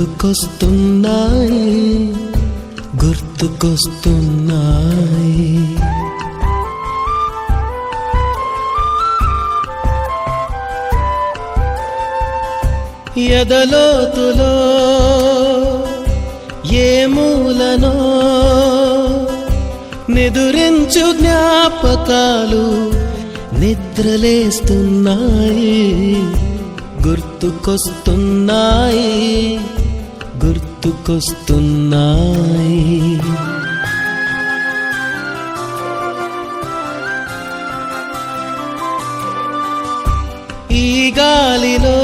గుర్తుకొస్తున్నాయి గుర్తుకొస్తున్నాయి. ఎదలోతులో ఏ మూలనో నిదురించు జ్ఞాపకాలు నిద్రలేస్తున్నాయి గుర్తుకొస్తున్నాయి గుర్తుకొస్తున్నాయి. ఈ గాలిలో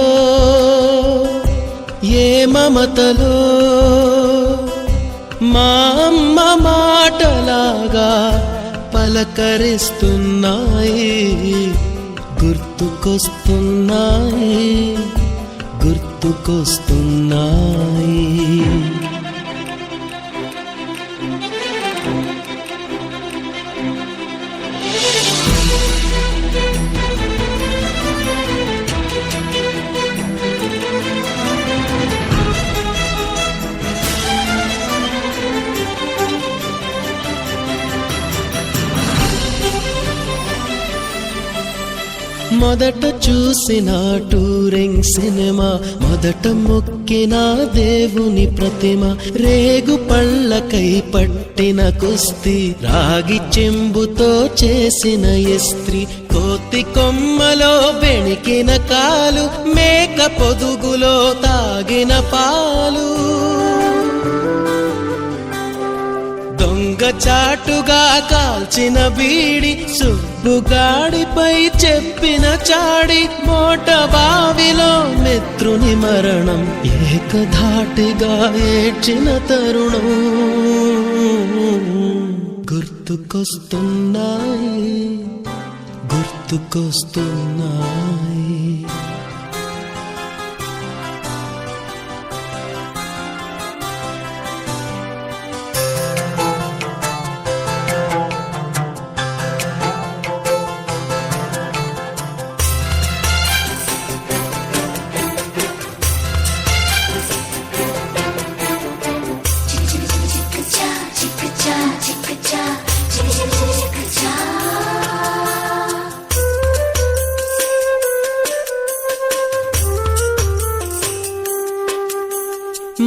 ఏ మమతలో మా అమ్మ మాటలాగా పలకరిస్తున్నాయి గుర్తుకొస్తున్నాయి గుర్తుకొస్తున్నాయి. మొదట చూసిన టూరింగ్ సినిమా, మొదట మొక్కిన దేవుని ప్రతిమ, రేగు పళ్ళకై పట్టిన కుస్తీ, రాగి చెంబుతో చేసిన ఇస్త్రీ, కోతి కొమ్మలో బెణికిన కాలు, మేక పొదుగులో తాగిన పాలు, దొంగ చాటుగా కాల్చిన బీడి, సుబ్బుగాడిపై చెప్పిన చాడి, మోట బావిలో మిత్రుని మరణం, ఏకధాటిగా ఏడ్చిన తరుణం గుర్తుకొస్తున్నాయి గుర్తుకొస్తున్నాయి.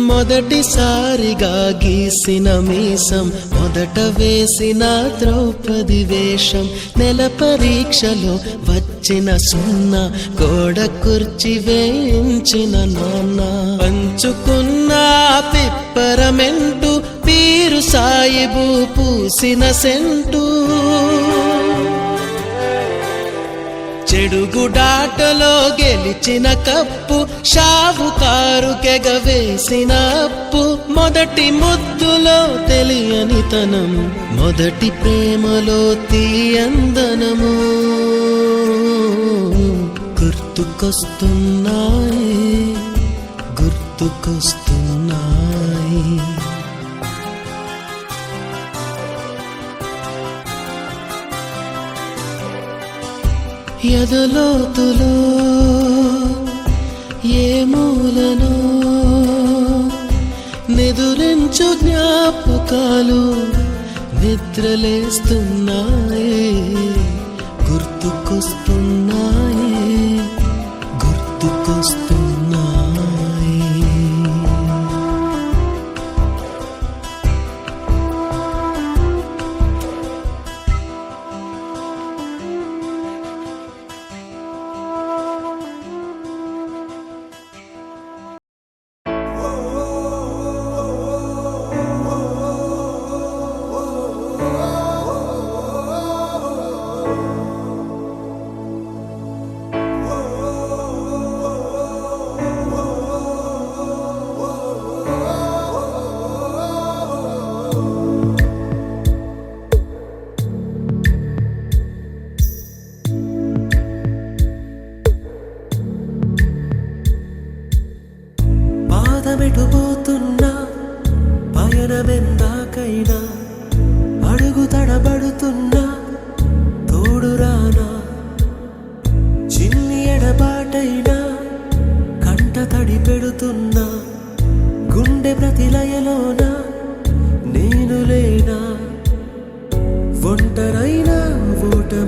మొదటిసారిగా గీసిన మీసం, మొదట వేసిన ద్రౌపది వేషం, నెల పరీక్షలో వచ్చిన సున్నా, గోడ కుర్చీ వేయించిన నాన్న, పంచుకున్న పిప్పరమెంటు, పీరు సాయిబు పూసిన సెంటు, చెడుగుడాటలో గెలిచిన కప్పు, షావుకారు కెగవేసిన అప్పు, మొదటి ముద్దులో తెలియని తనం, మొదటి ప్రేమలో తీయందనము గుర్తుకొస్తున్నాయి గుర్తుకొస్తున్నాయి. ఎదలోతులో ఏ మూలనో నిదురించు జ్ఞాపకాలు నిద్రలేస్తున్నాయి గుర్తుకొస్తున్నాయి గుర్తుకొస్తున్నాయి.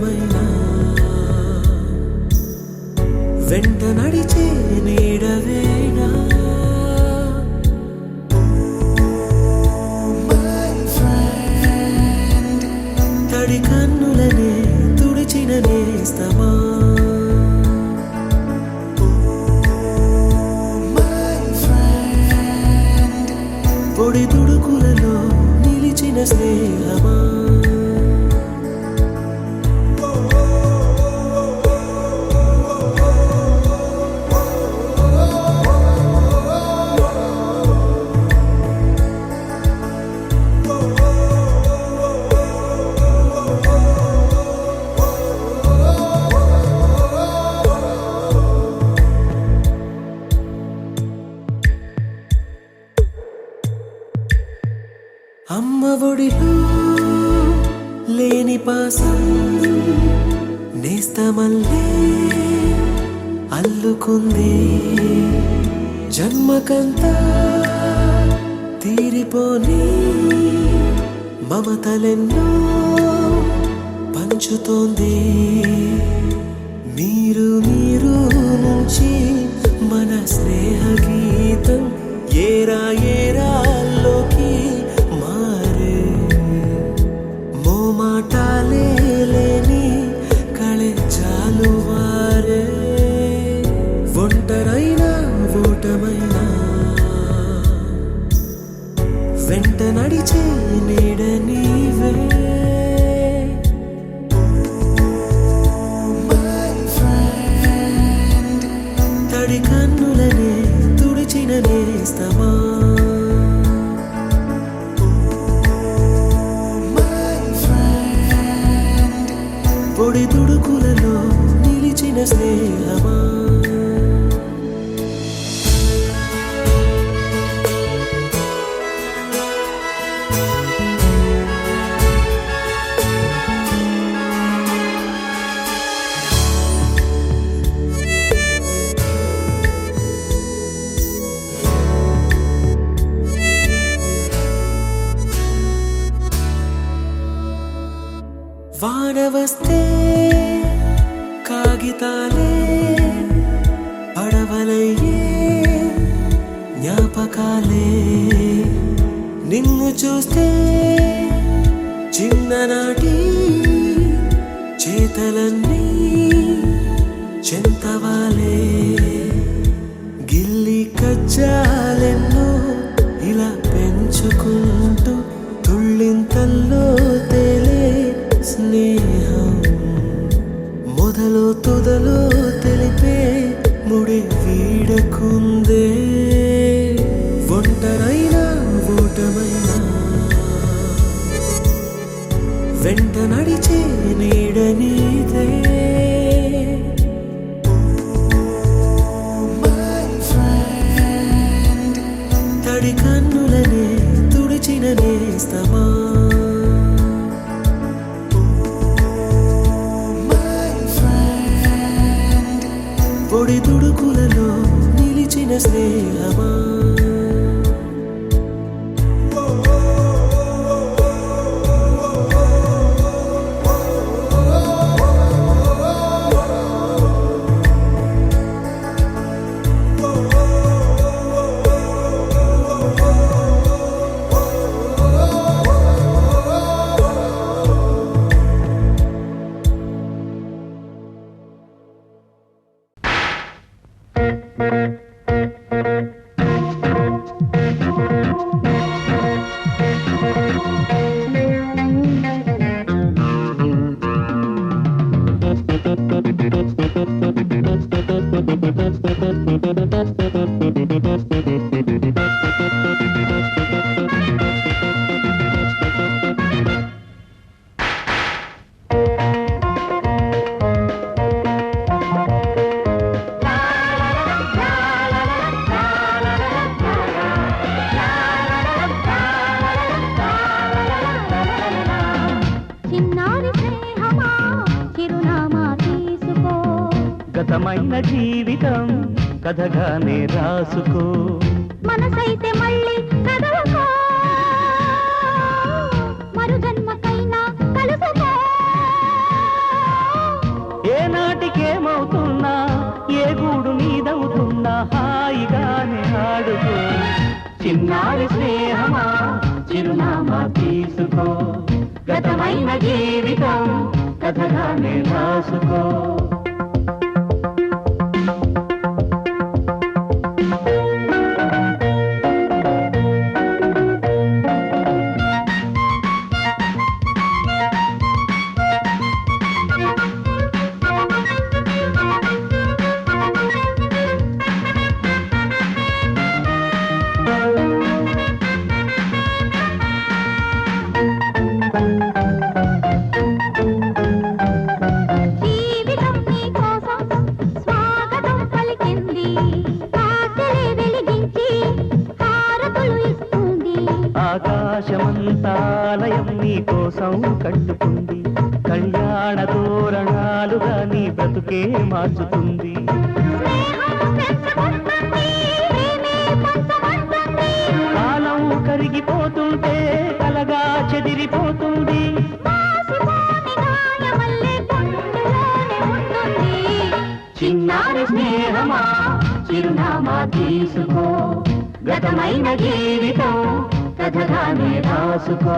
ఓటమైనా వెంట నడిచే నీడవేనా తడి కన్నులనే తుడిచిన నేస్తమా పొడి తుడుకులలో నిలిచిన స్నేహమా అమ్మ ఒడిలో లేని పాసం నేస్తమల్లే అల్లుకుంది జన్మకంతా తీరిపోని మమతలెన్నో పంచుతోంది మీరు మీరు నుంచి మన స్నేహ గీతం ఏరా ఏరాల్లోకి మాటాలే లేని కళే చాలు వారే ఒంటరైనా ఓటమైనా వెంట నడిచే నీడ నీవే తడి కన్నులనే తుడిచిన నేస్తమా పొడి తుడుకులలో నిలిచిన స్నేహమా వాన వస్తే కాగితాలే పడవలయ్యే జ్ఞాపకాలే నిన్ను చూస్తే చిన్ననాటి చేతలన్నీ చెంతవాలే గిల్లి కజ్జాలెన్నో ఇలా పెంచుకుంటూ తుళ్ళింతల్లో తేలే స్నేహం మొదలు తుదలు తెలిపే ముడి వీడకుందే ఒంటరైనా ఓటమైనా వెంట నడిచే నీడ నీదే తడి కన్నులనే తుడిచిన నేస్తమా పొడి తుడుకులలో నిలిచిన స్నేహమా గతమైన జీవితం కథగానే రాసుకో మనసైతే మళ్ళీ కదలకో మరు జన్మకైనా కలుసుకో ఏనాటికేమవుతున్నా ఏ గూడు నీదవుతున్నా హాయిగానే ఆడుకో చిన్నారి స్నేహమా చిరునామా తీసుకో గతమైన జీవితం కథగానే రాసుకో జీవితం నీ కోసం స్వాగతం పలికింది ఆశలే వెలిగించి హారతులు ఇస్తుంది ఆకాశమంతాలయం నీ కోసం కట్టుకుంది కళ్యాణ తోరణాలుగా నీ బ్రతుకే మార్చుతుంది స్నేహం పెంచుకుంటుంది ప్రేమే పంచమంటుంది కాలం కరిగిపోతుంటే కలగా చెదిరిపోతుంది మాసిపోని గాయమల్లే గుండెలోనే ఉంటుంది చిన్నారి స్నేహమా చిరునామా తీసుకో గతమైన జీవితం కథగానే రాసుకో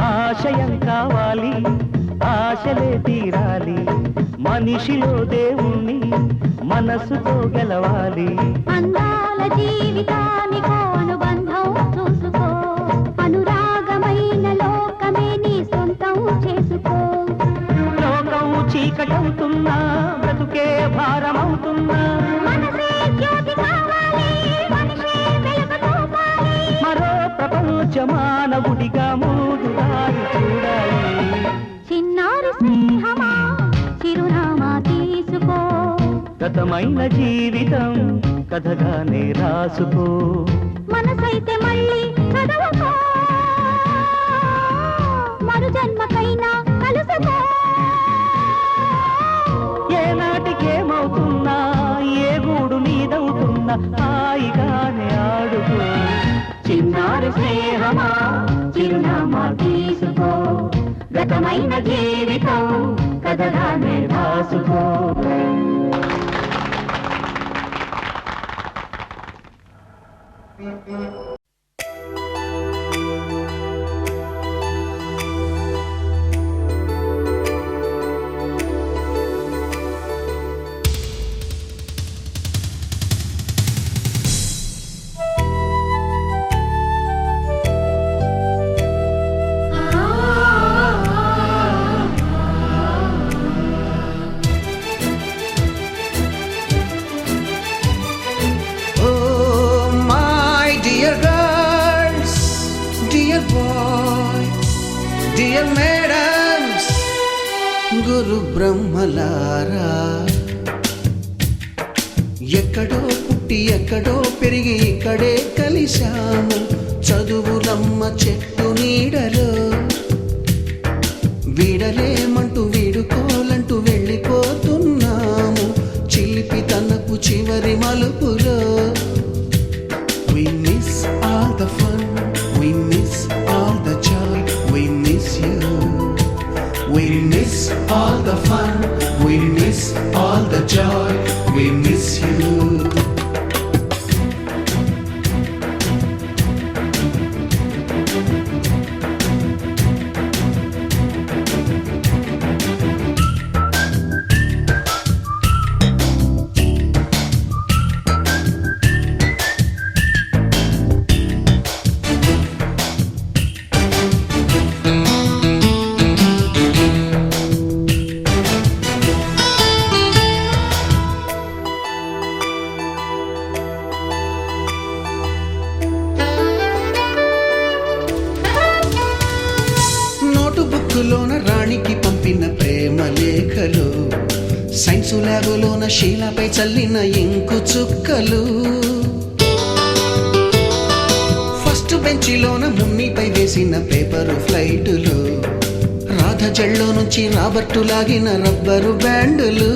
ఆశయం కావాలి ఆశలే తీరాలి మనిషిలో దేవుణ్ణి మనసుతో గెలవాలి అందాల జీవితానికో అనుబంధం చూసుకో అనురాగమైన లోకమే నీ సొంతం చేసుకో లోకం చీకటవుతున్నా బ్రతుకే భారమవుతున్నా మనసే జ్యోతి కావాలి మనిషే వెలుగు చూపాలి మరో ప్రపంచ మానవుడిగా మూడు దారి చూడాలి చిన్నారి స్నేహమా చిరునామా తీసుకో గతమైన జీవితం కథగానే రాసుకో మనసైతే మళ్ళీ చదవకో మరు జన్మకైనా కలుసుకో ఏనాటికేమవుతున్నా ఏ గూడు నీదవుతున్నా హాయిగానే ఆడుకో చిన్నారి స్నేహమా చిరునామా తీసుకో గతమైన జీవితం కథగానే రాసుకో Oh, my dear girls, dear boys, dear madams, గురు బ్రహ్మలారా ఎక్కడో పుట్టి ఎక్కడో పెరిగి ఇక్కడే కలిశాము చదువులమ్మ చెట్టు నీడలో వీడలేమంటూ వీడుకోలంటూ వెళ్ళిపోతున్నాము చిలిపి తనపు చివరి మలుపులో We miss all the fun, we miss all the joy, we miss you. We miss all the fun, we miss all the joy, we miss you. లేఖలు, సైన్సు ల్యాబులోన శీలపై చల్లిన ఇంకు చుక్కలు, ఫస్ట్ బెంచిలోన మున్నిపై వేసిన పేపరు ఫ్లైటులు, రాధ జల్లో నుంచి రాబర్టు లాగిన rubber బ్యాండులు,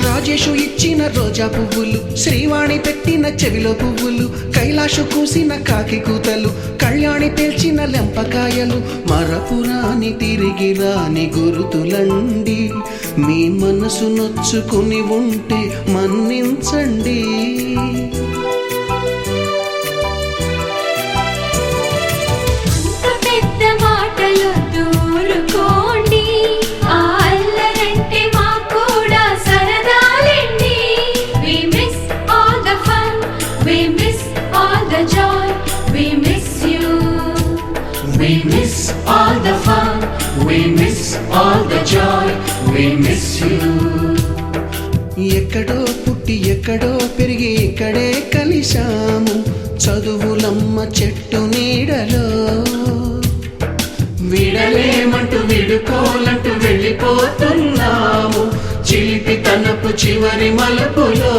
Rajesh ఇచ్చిన రోజా పువ్వులు, శ్రీవాణి పెట్టిన చెవిలో పువ్వులు, కైలాషు కూసిన కాకి కూతలు, కళ్యాణి పేల్చిన లెంపకాయలు, మరపురాని తిరిగి రాని గురుతులండి. మీ మనసు నొచ్చుకుని ఉంటే మన్నించండి. We miss all the fun, we miss all the joy, we miss you. ఎక్కడో పుట్టి ఎక్కడో పెరిగి ఇక్కడే కలిశాము, చదువులమ్మ చెట్టు నీడలో. విడలేమంటూ విడుకోలంటూ వెళ్ళిపోతున్నాము, చిలిపి తనపు చివరి మలుపులో.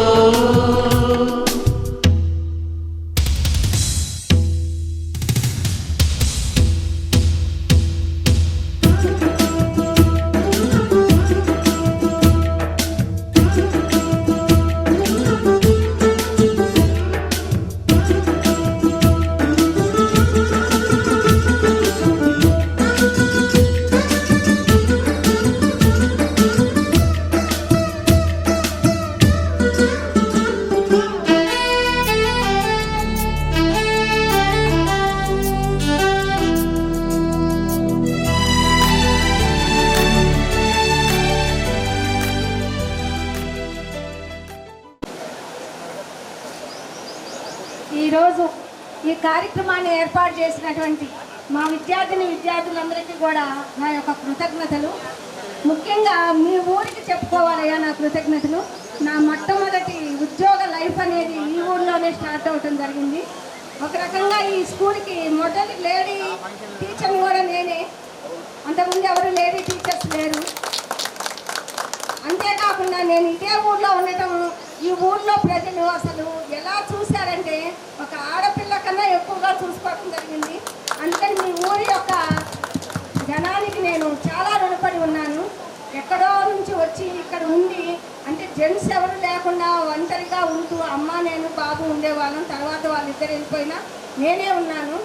ఈరోజు ఈ కార్యక్రమాన్ని ఏర్పాటు చేసినటువంటి మా విద్యార్థులందరికీ కూడా నా యొక్క కృతజ్ఞతలు. ముఖ్యంగా మీ ఊరికి చెప్పుకోవాలయ్యా నా కృతజ్ఞతలు. నా మొట్టమొదటి ఉద్యోగ లైఫ్ అనేది ఈ ఊళ్ళోనే స్టార్ట్ అవటం జరిగింది. ఒక రకంగా ఈ స్కూల్కి మొదటి లేడీ టీచర్ని కూడా నేనే. అంతకుముందు ఎవరు లేడీ టీచర్స్ లేరు. అంతేకాకుండా నేను ఇదే ఊళ్ళో ఉండటం, ఈ ఊళ్ళో ప్రజలు అసలు ఎలా చూశారంటే ఒక ఆడపిల్ల కన్నా ఎక్కువగా చూసుకోవడం జరిగింది. అందుకని మీ ఊరి యొక్క జనానికి నేను చాలా రుణపడి ఉన్నాను. ఎక్కడో నుంచి వచ్చి ఇక్కడ ఉండి, అంటే జెంట్స్ ఎవరు లేకుండా ఒంటరిగా ఉంటూ అమ్మ నేను బాబు ఉండేవాళ్ళం. తర్వాత వాళ్ళిద్దరు వెళ్ళిపోయినా నేనే ఉన్నాను.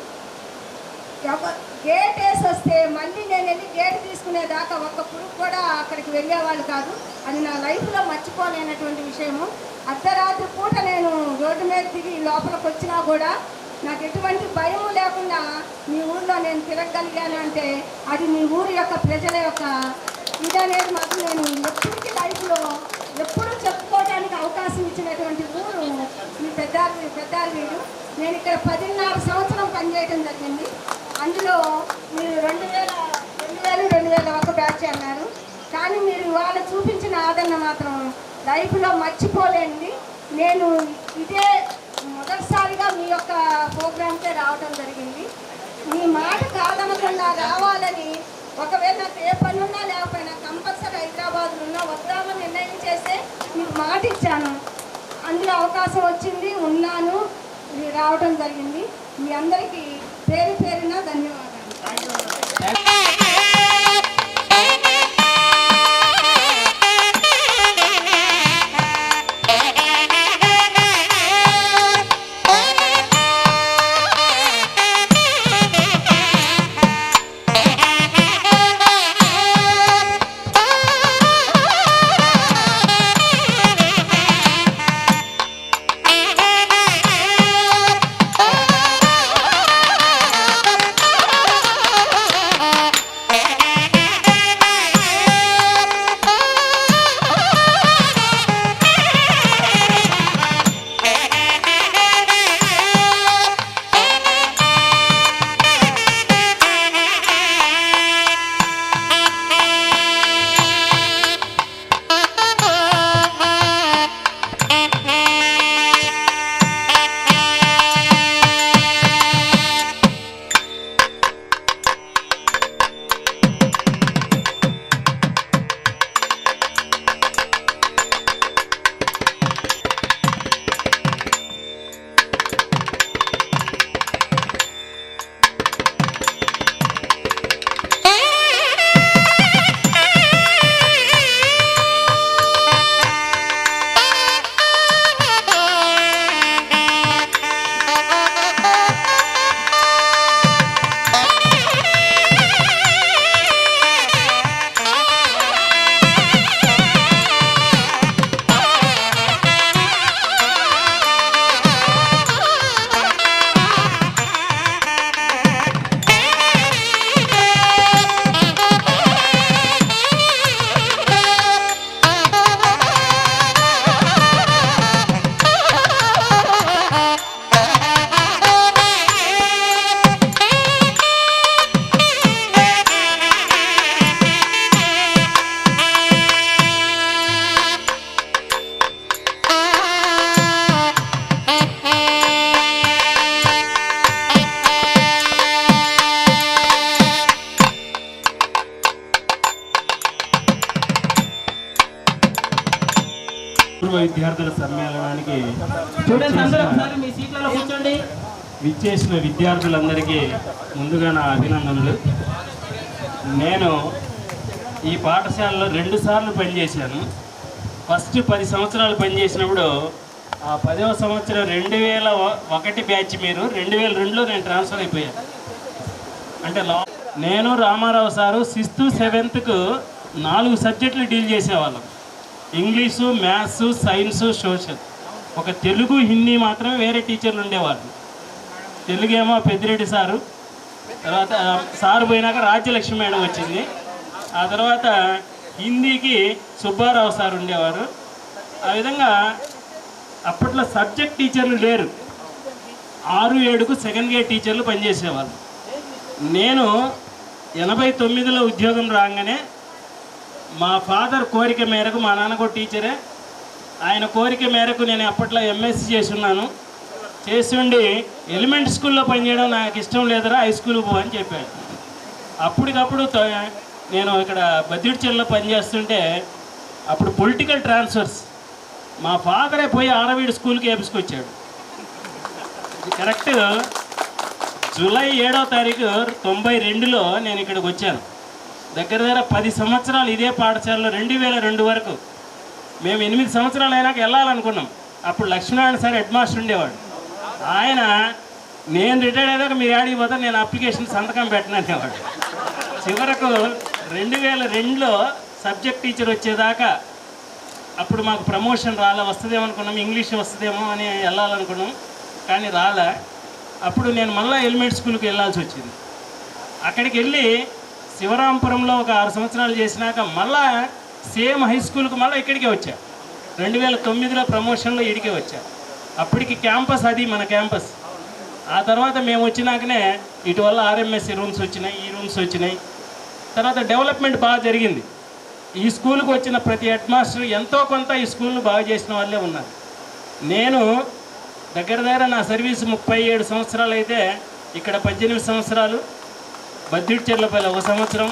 గేట్ వేసి వస్తే మళ్ళీ నేను వెళ్ళి గేట్ తీసుకునేదాకా ఒక్క పురుగు కూడా అక్కడికి వెళ్ళేవాళ్ళు కాదు. అది నా లైఫ్లో మర్చిపోలేనటువంటి విషయము. అర్ధరాత్రి పూట నేను రోడ్డు మీద దిగి లోపలికి వచ్చినా కూడా నాకు ఎటువంటి భయం లేకుండా మీ ఊళ్ళో నేను తిరగగలిగాను అంటే అది మీ ఊరి యొక్క ప్రజల యొక్క ఇదనేది మాత్రం నేను ఎప్పటికీ లైఫ్లో ఎప్పుడూ చెప్పుకోవడానికి అవకాశం ఇచ్చినటువంటి ఊరు మీ పెద్దారవీడు. నేను ఇక్కడ 10.5 సంవత్సరం పనిచేయడం జరిగింది. అందులో మీరు 2001 బ్యాచ్ అన్నారు. కానీ మీరు ఇవాళ చూపించిన ఆదరణ మాత్రం లైఫ్లో మర్చిపోలేండి. నేను ఇదే మొదటిసారిగా మీ యొక్క ప్రోగ్రామ్కే రావడం జరిగింది. మీ మాట కాదనకుండా రావాలని, ఒకవేళ నాకు ఏ పని ఉన్నా లేకపోయినా కంపల్సరీ హైదరాబాద్లో ఉన్నా వద్దామని నిర్ణయం చేస్తే మీకు మాట ఇచ్చాను. అందులో అవకాశం వచ్చింది, ఉన్నాను, రావడం జరిగింది. మీ అందరికీ పేరు పేరున ధన్యవాదాలు. పూర్వ విద్యార్థుల సమ్మేళనానికి స్టూడెంట్స్ అందరూ ఒకసారి మీ సీట్లలో కూర్చోండి. విచ్చేసిన విద్యార్థులందరికీ ముందుగా నా అభినందనలు. నేను ఈ పాఠశాలలో 2 సార్లు పనిచేశాను. ఫస్ట్ 10 సంవత్సరాలు పనిచేసినప్పుడు ఆ 10వ సంవత్సరం 2001 బ్యాచ్, మీరు 2002లో నేను ట్రాన్స్ఫర్ అయిపోయాను. అంటే నేను రామారావు సారు 6th 7th 4 సబ్జెక్టులు డీల్ చేసేవాళ్ళం. English, maths, science, social. ఒక తెలుగు, హిందీ మాత్రమే వేరే టీచర్లు ఉండేవాళ్ళు. తెలుగు ఏమో పెద్దిరెడ్డి సారు, తర్వాత సారు పోయినాక రాజ్యలక్ష్మి మేడం వచ్చింది. ఆ తర్వాత హిందీకి సుబ్బారావు సార్ ఉండేవారు. ఆ విధంగా అప్పట్లో సబ్జెక్ట్ టీచర్లు లేరు. 6-7కు సెకండ్ గ్రేడ్ టీచర్లు పనిచేసేవాళ్ళు. నేను 89లో ఉద్యోగం రాగానే మా ఫాదర్ కోరిక మేరకు, మా నాన్న కూడా టీచరే, ఆయన కోరిక మేరకు నేను అప్పట్లో ఎంఎస్సీ చేసి ఉన్నాను. చేసి ఉండి ఎలిమెంట్ స్కూల్లో పనిచేయడం నాకు ఇష్టం లేదురా, హై స్కూల్కి పో అని చెప్పాడు. అప్పటికప్పుడు నేను ఇక్కడ బద్దిడిచెల్లో పనిచేస్తుంటే అప్పుడు పొలిటికల్ ట్రాన్స్ఫర్స్, మా ఫాదరే పోయి ఆరవీడు స్కూల్కి వేపించుకొచ్చాడు. కరెక్ట్ జూలై 7వ తారీఖు 92లో నేను ఇక్కడికి వచ్చాను. దగ్గర 10 సంవత్సరాలు ఇదే పాఠశాలలో 2002 వరకు. మేము 8 సంవత్సరాలు అయినాక వెళ్ళాలనుకున్నాం. అప్పుడు లక్ష్మీనారాయణ సార్ హెడ్ మాస్టర్ ఉండేవాడు. ఆయన నేను రిటైర్డ్ అయ్యాక మీరు ఆడికి పోతే నేను అప్లికేషన్ సంతకం పెట్టననేవాడు. చివరకు 2002లో సబ్జెక్ట్ టీచర్ వచ్చేదాకా అప్పుడు మాకు ప్రమోషన్ వస్తుందేమో అనుకున్నాం, ఇంగ్లీష్ వస్తుందేమో అని వెళ్ళాలనుకున్నాం, కానీ రాలే. అప్పుడు నేను మళ్ళీ ఎలిమెంట్ స్కూల్కి వెళ్ళాల్సి వచ్చింది. అక్కడికి వెళ్ళి శివరాంపురంలో ఒక 6 సంవత్సరాలు చేసినాక మళ్ళా సేమ్ హై స్కూల్కి మళ్ళీ ఇక్కడికే వచ్చా. 2009లో ప్రమోషన్లో ఇడికే వచ్చా. అప్పటికి క్యాంపస్, అది మన క్యాంపస్. ఆ తర్వాత మేము వచ్చినాకనే ఇటు వల్ల ఆర్ఎంఎస్సి రూమ్స్ వచ్చినాయి, ఈ రూమ్స్ వచ్చినాయి. తర్వాత డెవలప్మెంట్ బాగా జరిగింది. ఈ స్కూల్కి వచ్చిన ప్రతి హెడ్ మాస్టర్ ఎంతో కొంత ఈ స్కూల్ను బాగా చేసిన వాళ్ళే ఉన్నారు. నేను దగ్గర నా సర్వీస్ 37 సంవత్సరాలు అయితే ఇక్కడ 18 సంవత్సరాలు, బద్దిడిచెర్లపల్లి 1 సంవత్సరం,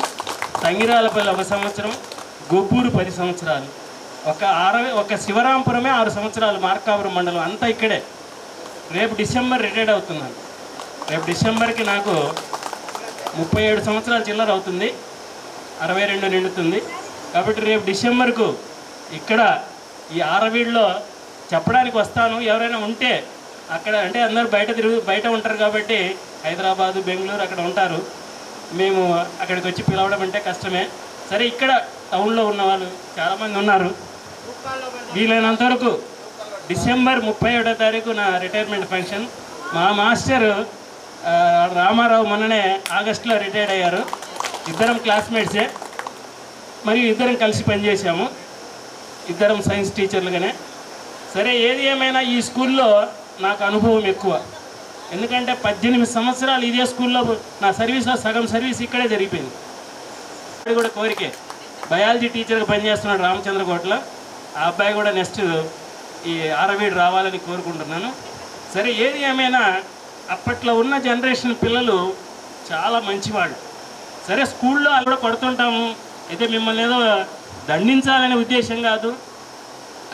తంగిరాలపల్లి 1 సంవత్సరం, గొబ్బూరు 10 సంవత్సరాలు, ఒక శివరాంపురమే 6 సంవత్సరాలు, మార్కాపురం మండలం అంతా ఇక్కడే. రేపు డిసెంబర్ రిటైర్డ్ అవుతున్నాను. రేపు డిసెంబర్కి నాకు 37 సంవత్సరాల చిల్లర అవుతుంది, 62 నిండుతుంది. కాబట్టి రేపు డిసెంబర్కు ఇక్కడ ఈ ఆరవీడులో చెప్పడానికి వస్తాను. ఎవరైనా ఉంటే అక్కడ, అంటే అందరూ బయట ఉంటారు కాబట్టి హైదరాబాదు, బెంగళూరు అక్కడ ఉంటారు. మేము అక్కడికి వచ్చి పిలవడం అంటే కష్టమే. సరే, ఇక్కడ టౌన్లో ఉన్న వాళ్ళు చాలామంది ఉన్నారు. వీలైనంత వరకు డిసెంబర్ 31వ తారీఖు నా రిటైర్మెంట్ ఫంక్షన్. మా మాస్టర్ రామారావు మొన్ననే ఆగస్టులో రిటైర్డ్ అయ్యారు. ఇద్దరం క్లాస్మేట్సే, మరియు ఇద్దరం కలిసి పనిచేసాము. ఇద్దరం సైన్స్ టీచర్లుగానే. సరే, ఏది ఏమైనా ఈ స్కూల్లో నాకు అనుభవం ఎక్కువ. ఎందుకంటే 18 సంవత్సరాలు ఇదే స్కూల్లో నా సర్వీస్లో సగం సర్వీస్ ఇక్కడే జరిగిపోయింది. అది కూడా కోరికే. బయాలజీ టీచర్గా పనిచేస్తున్నాడు రామచంద్రకోటలో. ఆ అబ్బాయి కూడా నెక్స్ట్ ఈ ఆరవీడు రావాలని కోరుకుంటున్నాను. సరే, ఏది ఏమైనా అప్పట్లో ఉన్న జనరేషన్ పిల్లలు చాలా మంచివాళ్ళు. సరే, స్కూల్లో అవి కూడా కొడుతుంటాము. అయితే మిమ్మల్ని ఏదో దండించాలనే ఉద్దేశం కాదు,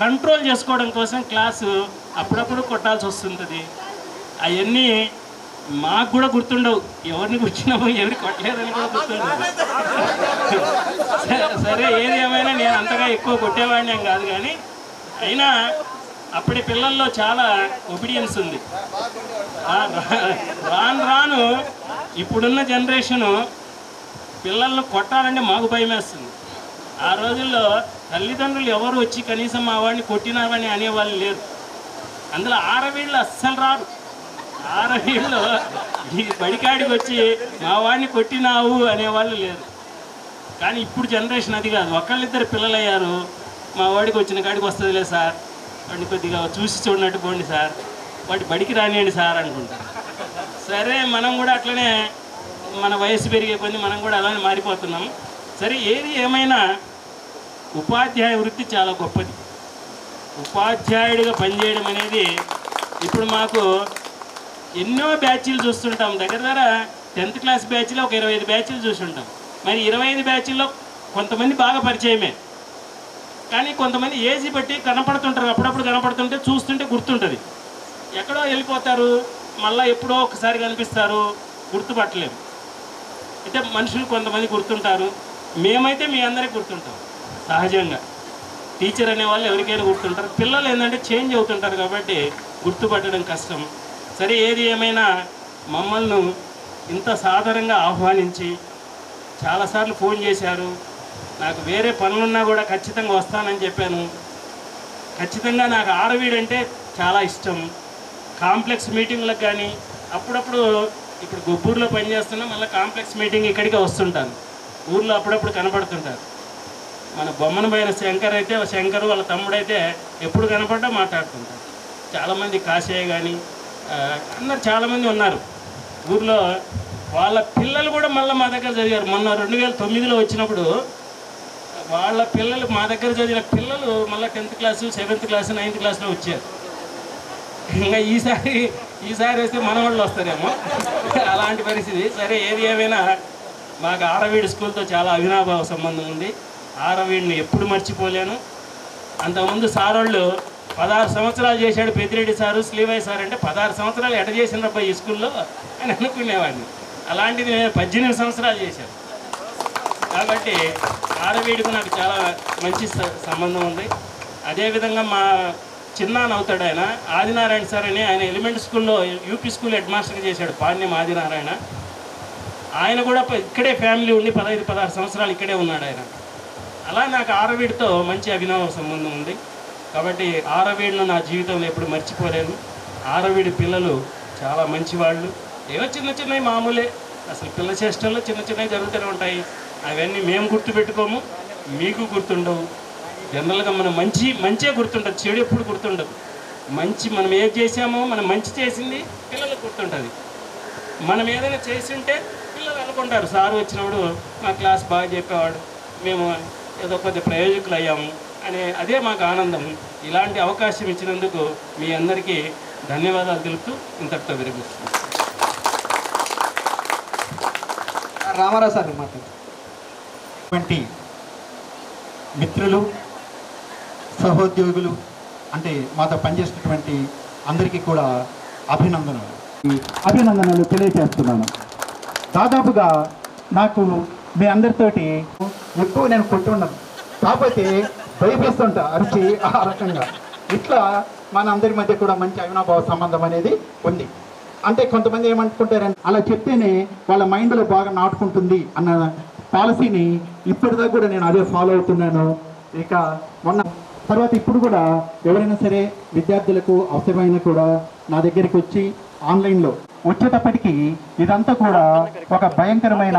కంట్రోల్ చేసుకోవడం కోసం క్లాసు అప్పుడప్పుడు కొట్టాల్సి వస్తుంటుంది. అవన్నీ మాకు కూడా గుర్తుండవు. ఎవరిని కూర్చున్నామో ఎవరికి కొట్టలేదని కూడా గుర్తుండవు. సరే, ఏది ఏమైనా నేను అంతగా ఎక్కువ కొట్టేవాడిని ఏం కాదు, కానీ అయినా అప్పటి పిల్లల్లో చాలా ఒబీడియన్స్ ఉంది. రాను ఇప్పుడున్న జనరేషను పిల్లలను కొట్టాలంటే మాకు భయం వేస్తుంది. ఆ రోజుల్లో తల్లిదండ్రులు ఎవరు వచ్చి కనీసం మా వాడిని కొట్టినారని అనేవాళ్ళు లేరు. అందులో ఆరవీళ్ళు అస్సలు రారు. ఆరవీళ్ళు ఈ బడికాడికి వచ్చి మా వాడిని కొట్టినావు అనేవాళ్ళు లేరు. కానీ ఇప్పుడు జనరేషన్ అది కాదు. ఒకళ్ళిద్దరు పిల్లలు అయ్యారు, మా వాడికి వచ్చిన కాడికి వస్తుందిలే సార్, వాడిని కొద్దిగా చూసి చూడనట్టు పోండి సార్, వాడి బడికి రానియండి సార్ అనుకుంటారు. సరే, మనం కూడా అట్లనే మన వయసు పెరిగే కొద్ది మనం కూడా అలానే మారిపోతున్నాం. సరే, ఏది ఏమైనా ఉపాధ్యాయ వృత్తి చాలా గొప్పది. ఉపాధ్యాయుడిగా పనిచేయడం అనేది ఇప్పుడు మాకు ఎన్నో బ్యాచ్లు చూస్తుంటాం. దగ్గర 10th క్లాస్ బ్యాచ్లో ఒక 25 బ్యాచ్లు చూస్తుంటాం. మరి 25 బ్యాచ్ల్లో కొంతమంది బాగా పరిచయమే, కానీ కొంతమంది ఏజీ బట్టి కనపడుతుంటారు, అప్పుడప్పుడు కనపడుతుంటే చూస్తుంటే గుర్తుంటుంది. ఎక్కడో వెళ్ళిపోతారు, మళ్ళీ ఎప్పుడో ఒకసారి కనిపిస్తారు, గుర్తుపట్టలేము. అయితే మనుషులు కొంతమంది గుర్తుంటారు. మేమైతే మీ అందరికీ గుర్తుంటాం సహజంగా. టీచర్ అనే వాళ్ళు ఎవరికైనా గుర్తుంటారు. పిల్లలు ఏంటంటే చేంజ్ అవుతుంటారు కాబట్టి గుర్తుపట్టడం కష్టం. సరే, ఏది ఏమైనా మమ్మల్ని ఇంత సాధారణంగా ఆహ్వానించి చాలాసార్లు ఫోన్ చేశారు. నాకు వేరే పనులున్నా కూడా ఖచ్చితంగా వస్తానని చెప్పాను. ఖచ్చితంగా నాకు ఆరవీడు అంటే చాలా ఇష్టం. కాంప్లెక్స్ మీటింగ్లకు కానీ అప్పుడప్పుడు, ఇప్పుడు గొబ్బూరులో పనిచేస్తున్నా, మళ్ళీ కాంప్లెక్స్ మీటింగ్ ఇక్కడికి వస్తుంటాను. ఊర్లో అప్పుడప్పుడు కనపడుతుంటారు. మన బొమ్మన పైన శంకర్ అయితే, శంకర్ వాళ్ళ తమ్ముడైతే ఎప్పుడు కనపడ్డా మాట్లాడుతుంటారు. చాలామంది కాశయ్య కానీ అందరు చాలామంది ఉన్నారు ఊర్లో. వాళ్ళ పిల్లలు కూడా మళ్ళీ మా దగ్గర చదివారు. మొన్న 2009లో వచ్చినప్పుడు వాళ్ళ పిల్లలు, మా దగ్గర చదివిన పిల్లలు మళ్ళీ 10th class, 7th class, 9th క్లాస్లో వచ్చారు. ఇంకా ఈసారి వస్తే మన వాళ్ళు వస్తారేమో, అలాంటి పరిస్థితి. సరే, ఏది ఏమైనా మాకు ఆరవీడు స్కూల్తో చాలా అవినాభావ సంబంధం ఉంది. ఆరవీడిని ఎప్పుడు మర్చిపోలేను. అంతకుముందు సార్ వాళ్ళు 16 సంవత్సరాలు చేశాడు పెద్దిరెడ్డి సారు, శ్రీవయ్య సార్ అంటే 16 సంవత్సరాలు ఎట చేసినప్ప ఈ స్కూల్లో అని అనుకునేవాడిని. అలాంటిది నేను 18 సంవత్సరాలు చేశాను. కాబట్టి ఆరవీడికి నాకు చాలా మంచి సంబంధం ఉంది. అదేవిధంగా మా చిన్నాన్న అవుతాడు ఆయన, ఆదినారాయణ సార్ అని. ఆయన ఎలిమెంటరీ స్కూల్లో యూపీ స్కూల్ హెడ్ మాస్టర్గా చేశాడు, పాణ్యం ఆదినారాయణ. ఆయన కూడా ఇక్కడే ఫ్యామిలీ ఉండి 15-16 సంవత్సరాలు ఇక్కడే ఉన్నాడు ఆయన. అలా నాకు ఆరవీడితో మంచి అభినవ సంబంధం ఉంది. కాబట్టి ఆరవీడును నా జీవితంలో ఎప్పుడు మర్చిపోలేను. ఆరవీడి పిల్లలు చాలా మంచివాళ్ళు. ఏవో చిన్న చిన్నవి మామూలే, అసలు పిల్ల చేష్టల్లో చిన్న చిన్నవి జరుగుతూనే ఉంటాయి. అవన్నీ మేము గుర్తుపెట్టుకోము, మీకు గుర్తుండవు. జనరల్గా మనం మంచే గుర్తుంటుంది, చెడు ఎప్పుడు గుర్తుండదు. మనం ఏది చేసామో, మనం మంచి చేసింది పిల్లలకు గుర్తుంటుంది. మనం ఏదైనా చేసి ఉంటే పిల్లలు అనుకుంటారు, సార్ వచ్చినప్పుడు మా క్లాస్ బాగా చెప్పేవాడు, మేము ఏదో కొద్ది ప్రయోజకులు అయ్యాము అనే, అదే మాకు ఆనందం. ఇలాంటి అవకాశం ఇచ్చినందుకు మీ అందరికీ ధన్యవాదాలు తెలుపుతూ ఇంతటితో విరమిస్తున్నాను. రామారావు సార్ మాట్లాడు. మిత్రులు, సహోద్యోగులు, అంటే మాతో పనిచేసినటువంటి అందరికీ కూడా అభినందనలు తెలియజేస్తున్నాను. దాదాపుగా నాకు మీ అందరితోటి ఎక్కువ నేను కొట్టున్నాను, కాకపోతే భయపడుతుంటా అరిచి ఆ రకంగా. ఇట్లా మన అందరి మధ్య కూడా మంచి అవినాభావ సంబంధం అనేది ఉంది. అంటే కొంతమంది ఏమనుకుంటారంటే అలా చెప్తేనే వాళ్ళ మైండ్లో బాగా నాటుకుంటుంది అన్న పాలసీని ఇప్పటిదాకా కూడా నేను అదే ఫాలో అవుతున్నాను. ఇక మొన్న తర్వాత ఇప్పుడు కూడా ఎవరైనా సరే విద్యార్థులకు అవసరమైన కూడా నా దగ్గరికి వచ్చి ఆన్లైన్లో వచ్చేటప్పటికి ఇదంతా కూడా ఒక భయంకరమైన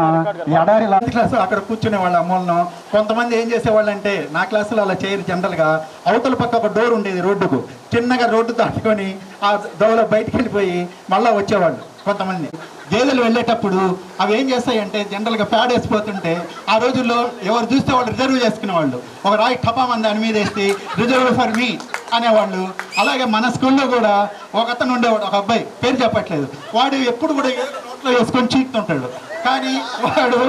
ఎడారి క్లాసు. అక్కడ కూర్చునే వాళ్ళ అమ్మలను కొంతమంది ఏం చేసేవాళ్ళంటే, నా క్లాసులో అలా చేయరు. జనరల్గా అవతల పక్క ఒక డోర్ ఉండేది రోడ్డుకు, చిన్నగా రోడ్డు దాటుకొని ఆ దోవలో బయటికి వెళ్ళిపోయి మళ్ళీ వచ్చేవాళ్ళు. కొంతమంది గేదెలు వెళ్ళేటప్పుడు అవి ఏం చేస్తాయంటే, జనరల్గా ప్యాడ్ వేసిపోతుంటే ఆ రోజుల్లో ఎవరు చూస్తే వాళ్ళు రిజర్వ్ చేసుకునేవాళ్ళు. ఒక రాయి టపామని దాని మీద వేసి రిజర్వ్ ఫర్ మీ అనేవాళ్ళు. అలాగే మన స్కూల్లో కూడా ఒక అతను ఉండేవాడు, ఒక అబ్బాయి, పేరు చెప్పట్లేదు. వాడు ఎప్పుడు కూడా నోట్లో వేసుకొని చీకుతుంటాడు. కానీ వాడు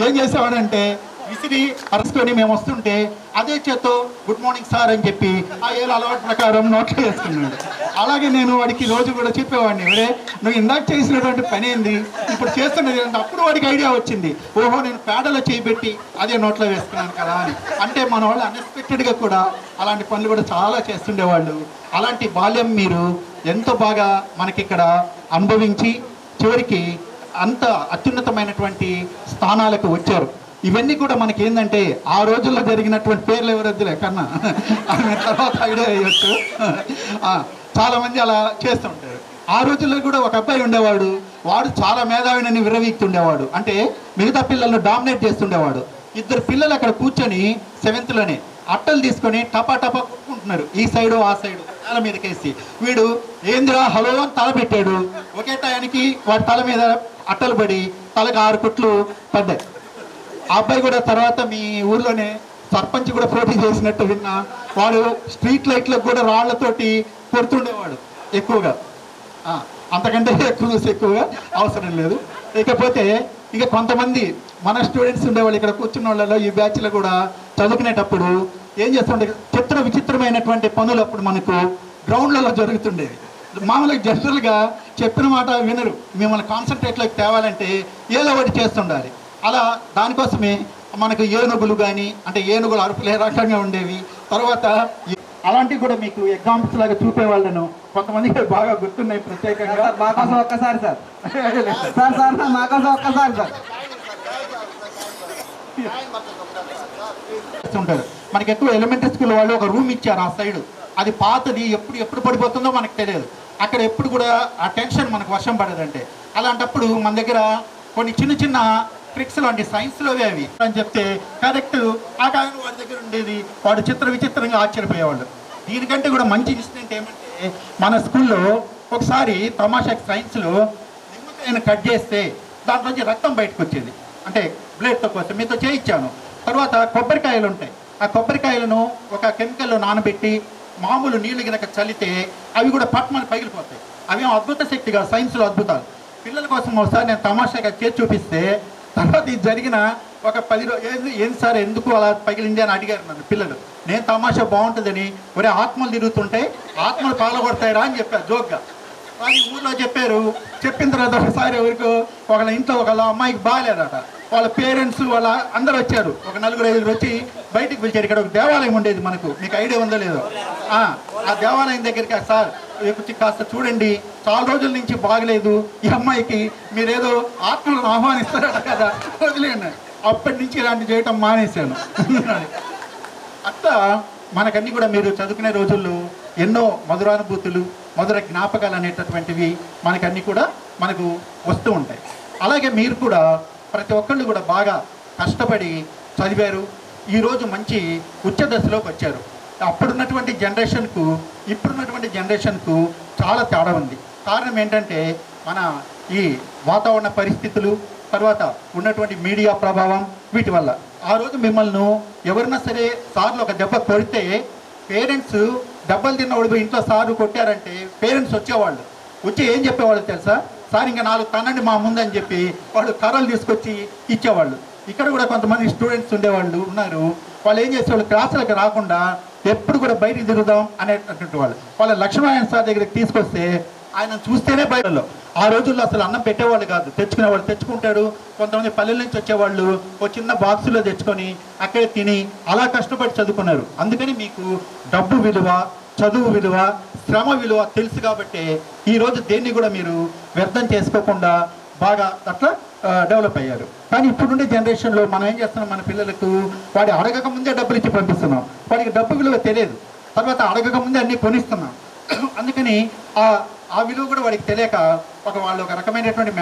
ఏం చేసేవాడంటే, విసిరి అరుచుకొని మేము వస్తుంటే అదే చేత్తో గుడ్ మార్నింగ్ సార్ అని చెప్పి ఆ ఏళ్ళ అలవాటు ప్రకారం నోట్లో వేసుకున్నాడు. అలాగే నేను వాడికి రోజు కూడా చెప్పేవాడిని, ఒరే నువ్వు ఇందాక చేసినటువంటి పని ఏంది, ఇప్పుడు చేస్తున్నది అంటే అప్పుడు వాడికి ఐడియా వచ్చింది, ఓహో నేను పేడలో చేయబెట్టి అదే నోట్లో వేసుకున్నాను కదా అని. అంటే మన వాళ్ళు అన్ఎక్స్పెక్టెడ్గా కూడా అలాంటి పనులు కూడా చాలా చేస్తుండేవాళ్ళు. అలాంటి బాల్యం మీరు ఎంతో బాగా మనకిక్కడ అనుభవించి చివరికి అంత అత్యున్నతమైనటువంటి స్థానాలకు వచ్చారు. ఇవన్నీ కూడా మనకి ఏంటంటే ఆ రోజుల్లో జరిగినటువంటి పేర్లు ఎవరొద్దులే కన్నా ఆమె తర్వాత ఐడియా అయ్యొచ్చు. చాలామంది అలా చేస్తూ ఉంటారు. ఆ రోజుల్లో కూడా ఒక అబ్బాయి ఉండేవాడు, వాడు చాలా మేధావిని విరవీక్తుండేవాడు. అంటే మిగతా పిల్లలను డామినేట్ చేస్తుండేవాడు. ఇద్దరు పిల్లలు అక్కడ కూర్చొని 7th అట్టలు తీసుకొని టపా టపా కొట్టుకుంటున్నారు, ఈ సైడు ఆ సైడు తల మీదకేసి. వీడు ఏంద్రా హలో అని తల పెట్టాడు. ఒకే టయానికి వాడి తల మీద అట్టలు పడి తలకు 6 కుట్లు పడ్డాయి. ఆ అబ్బాయి కూడా తర్వాత మీ ఊర్లోనే సర్పంచ్ కూడా పోటీ చేసినట్టు విన్నా. వాడు స్ట్రీట్ లైట్లకు కూడా రాళ్లతోటి కొడుతుండేవాడు ఎక్కువగా. అంతకంటే ఎక్కువగా అవసరం లేదు. ఇకపోతే ఇక కొంతమంది మన స్టూడెంట్స్ ఉండేవాళ్ళు ఇక్కడ కూర్చున్న వాళ్ళలో ఈ బ్యాచ్లో కూడా చదువుకునేటప్పుడు ఏం చేస్తుండే చిత్ర విచిత్రమైనటువంటి పనులు అప్పుడు మనకు గ్రౌండ్లలో జరుగుతుండేవి. మామూలుగా జనరల్గా చెప్పిన మాట వినరు, మిమ్మల్ని కాన్సన్ట్రేట్లోకి తేవాలంటే ఏదో ఒకటి చేస్తుండాలి. అలా దానికోసమే మనకు ఏనుగులు కానీ, అంటే ఏనుగులు అరుపులే రకంగా ఉండేవి. తర్వాత అలాంటివి కూడా మీకు ఎగ్జాంపుల్స్ లాగా చూపేవాళ్ళను కొంతమందికి బాగా గుర్తున్నాయి ప్రత్యేకంగా. మా కోసం ఒక్కసారి సార్ సార్ సార్ మా కోసం ఒక్కసారి సార్ ఉంటారు. మనకి ఎక్కువ ఎలిమెంటరీ స్కూల్ వాళ్ళు ఒక రూమ్ ఇచ్చారు ఆ సైడ్, అది పాతది, ఎప్పుడు పడిపోతుందో మనకు తెలియదు. అక్కడ ఎప్పుడు కూడా ఆ టెన్షన్ మనకు వర్షం పడేదంటే. అలాంటప్పుడు మన దగ్గర కొన్ని చిన్న చిన్న ట్రిక్స్ లాంటి సైన్స్లోవే అవి అని చెప్తే కరెక్ట్ ఆ కాలంలో వాడి దగ్గర ఉండేది. వాడు చిత్ర విచిత్రంగా ఆశ్చర్యపోయేవాళ్ళు. దీనికంటే కూడా మంచి ఇన్సిడెంట్ ఏమంటే, మన స్కూల్లో ఒకసారి తమాషా సైన్స్లో నిమ్మకాయను కట్ చేస్తే దాంట్లోంచి రక్తం బయటకు వచ్చేది, అంటే బ్లేడ్తో కోసం మీతో చేయించాను. తర్వాత కొబ్బరికాయలు ఉంటాయి, ఆ కొబ్బరికాయలను ఒక కెమికల్లో నానబెట్టి మామూలు నీళ్ళు కనుక చల్లితే అవి కూడా పట్మని పగిలిపోతాయి. అవి అద్భుత శక్తిగా సైన్స్లో అద్భుతాలు. పిల్లల కోసం ఒకసారి నేను తమాషాగా చేసి చూపిస్తే తర్వాత ఇది జరిగిన ఒక 10 రోజులు ఏంటి సార్ ఎందుకు అలా పగిలింది అని అడిగారు నన్ను పిల్లలు. నేను తమాషా బాగుంటుందని, ఒరే ఆత్మలు తిరుగుతుంటే ఆత్మలు పాల్గొడతాయిరా అని చెప్పారు జోక్గా. వాళ్ళు ఊళ్ళో చెప్పారు. చెప్పిన తర్వాత ఒకసారి ఎవరికో ఒకళ్ళ ఇంట్లో ఒకళ్ళ అమ్మాయికి బాగాలేదట. వాళ్ళ పేరెంట్స్ వాళ్ళ అందరూ వచ్చారు, ఒక 4-5 వచ్చి బయటికి పిలిచారు. ఇక్కడ ఒక దేవాలయం ఉండేది మనకు, మీకు ఐడియా ఉందో లేదో. ఆ దేవాలయం దగ్గరికి సార్ వచ్చి కాస్త చూడండి, చాలా రోజుల నుంచి బాగలేదు ఈ అమ్మాయికి, మీరేదో ఆత్మలను ఆహ్వానిస్తారట కదా, వదిలేండి. అప్పటి నుంచి ఇలాంటి చేయటం మానేశాను. అట్లా మనకన్నీ కూడా మీరు చదువుకునే రోజుల్లో ఎన్నో మధురానుభూతులు, మధుర జ్ఞాపకాలు అనేటటువంటివి మనకన్నీ కూడా మనకు వస్తూ ఉంటాయి. అలాగే మీరు కూడా ప్రతి ఒక్కళ్ళు కూడా బాగా కష్టపడి చదివారు, ఈరోజు మంచి ఉచ్చ దశలోకి వచ్చారు. అప్పుడున్నటువంటి జనరేషన్కు ఇప్పుడున్నటువంటి జనరేషన్కు చాలా తేడా ఉంది. కారణం ఏంటంటే మన ఈ వాతావరణ పరిస్థితులు, తర్వాత ఉన్నటువంటి మీడియా ప్రభావం, వీటి వల్ల. ఆ రోజు మిమ్మల్ని ఎవరైనా సరే సార్లు ఒక దెబ్బ కొడితే పేరెంట్స్ దెబ్బలు తిన్నవాడు ఇంట్లో సార్లు కొట్టారంటే పేరెంట్స్ వచ్చేవాళ్ళు, వచ్చి ఏం చెప్పేవాళ్ళు తెలుసా, సార్ ఇంకా 4 తనండి మా ముందని చెప్పి వాళ్ళు కర్రలు తీసుకొచ్చి ఇచ్చేవాళ్ళు. ఇక్కడ కూడా కొంతమంది స్టూడెంట్స్ ఉండేవాళ్ళు ఉన్నారు, వాళ్ళు ఏం చేసేవాళ్ళు క్లాసులకు రాకుండా ఎప్పుడు కూడా బయటికి తిరుగుదాం అనేటటువంటి వాళ్ళు. వాళ్ళ లక్ష్మణారాయణ సార్ దగ్గరికి తీసుకొస్తే ఆయన చూస్తేనే బయటలో. ఆ రోజుల్లో అసలు అన్నం పెట్టేవాళ్ళు కాదు, తెచ్చుకునేవాళ్ళు, తెచ్చుకుంటాడు. కొంతమంది పల్లెల నుంచి వచ్చేవాళ్ళు ఒక చిన్న బాక్సులో తెచ్చుకొని అక్కడే తిని అలా కష్టపడి చదువుకున్నారు. అందుకని మీకు డబ్బు విలువ, చదువు విలువ, శ్రమ విలువ తెలుసు కాబట్టి ఈరోజు దేన్ని కూడా మీరు వ్యర్థం చేసుకోకుండా బాగా అట్లా డెవలప్ అయ్యారు. కానీ ఇప్పుడుండే జనరేషన్లో మనం ఏం చేస్తున్నాం, మన పిల్లలకు వాడి అడగక ముందే డబ్బులు ఇచ్చి పంపిస్తున్నాం. వాడికి డబ్బు విలువ తెలియదు, తర్వాత అడగక ముందే అన్నీ కొనిస్తున్నాం. అందుకని ఆ విలువ కూడా వాడికి తెలియక వాళ్ళు ఒక రకమైనటువంటి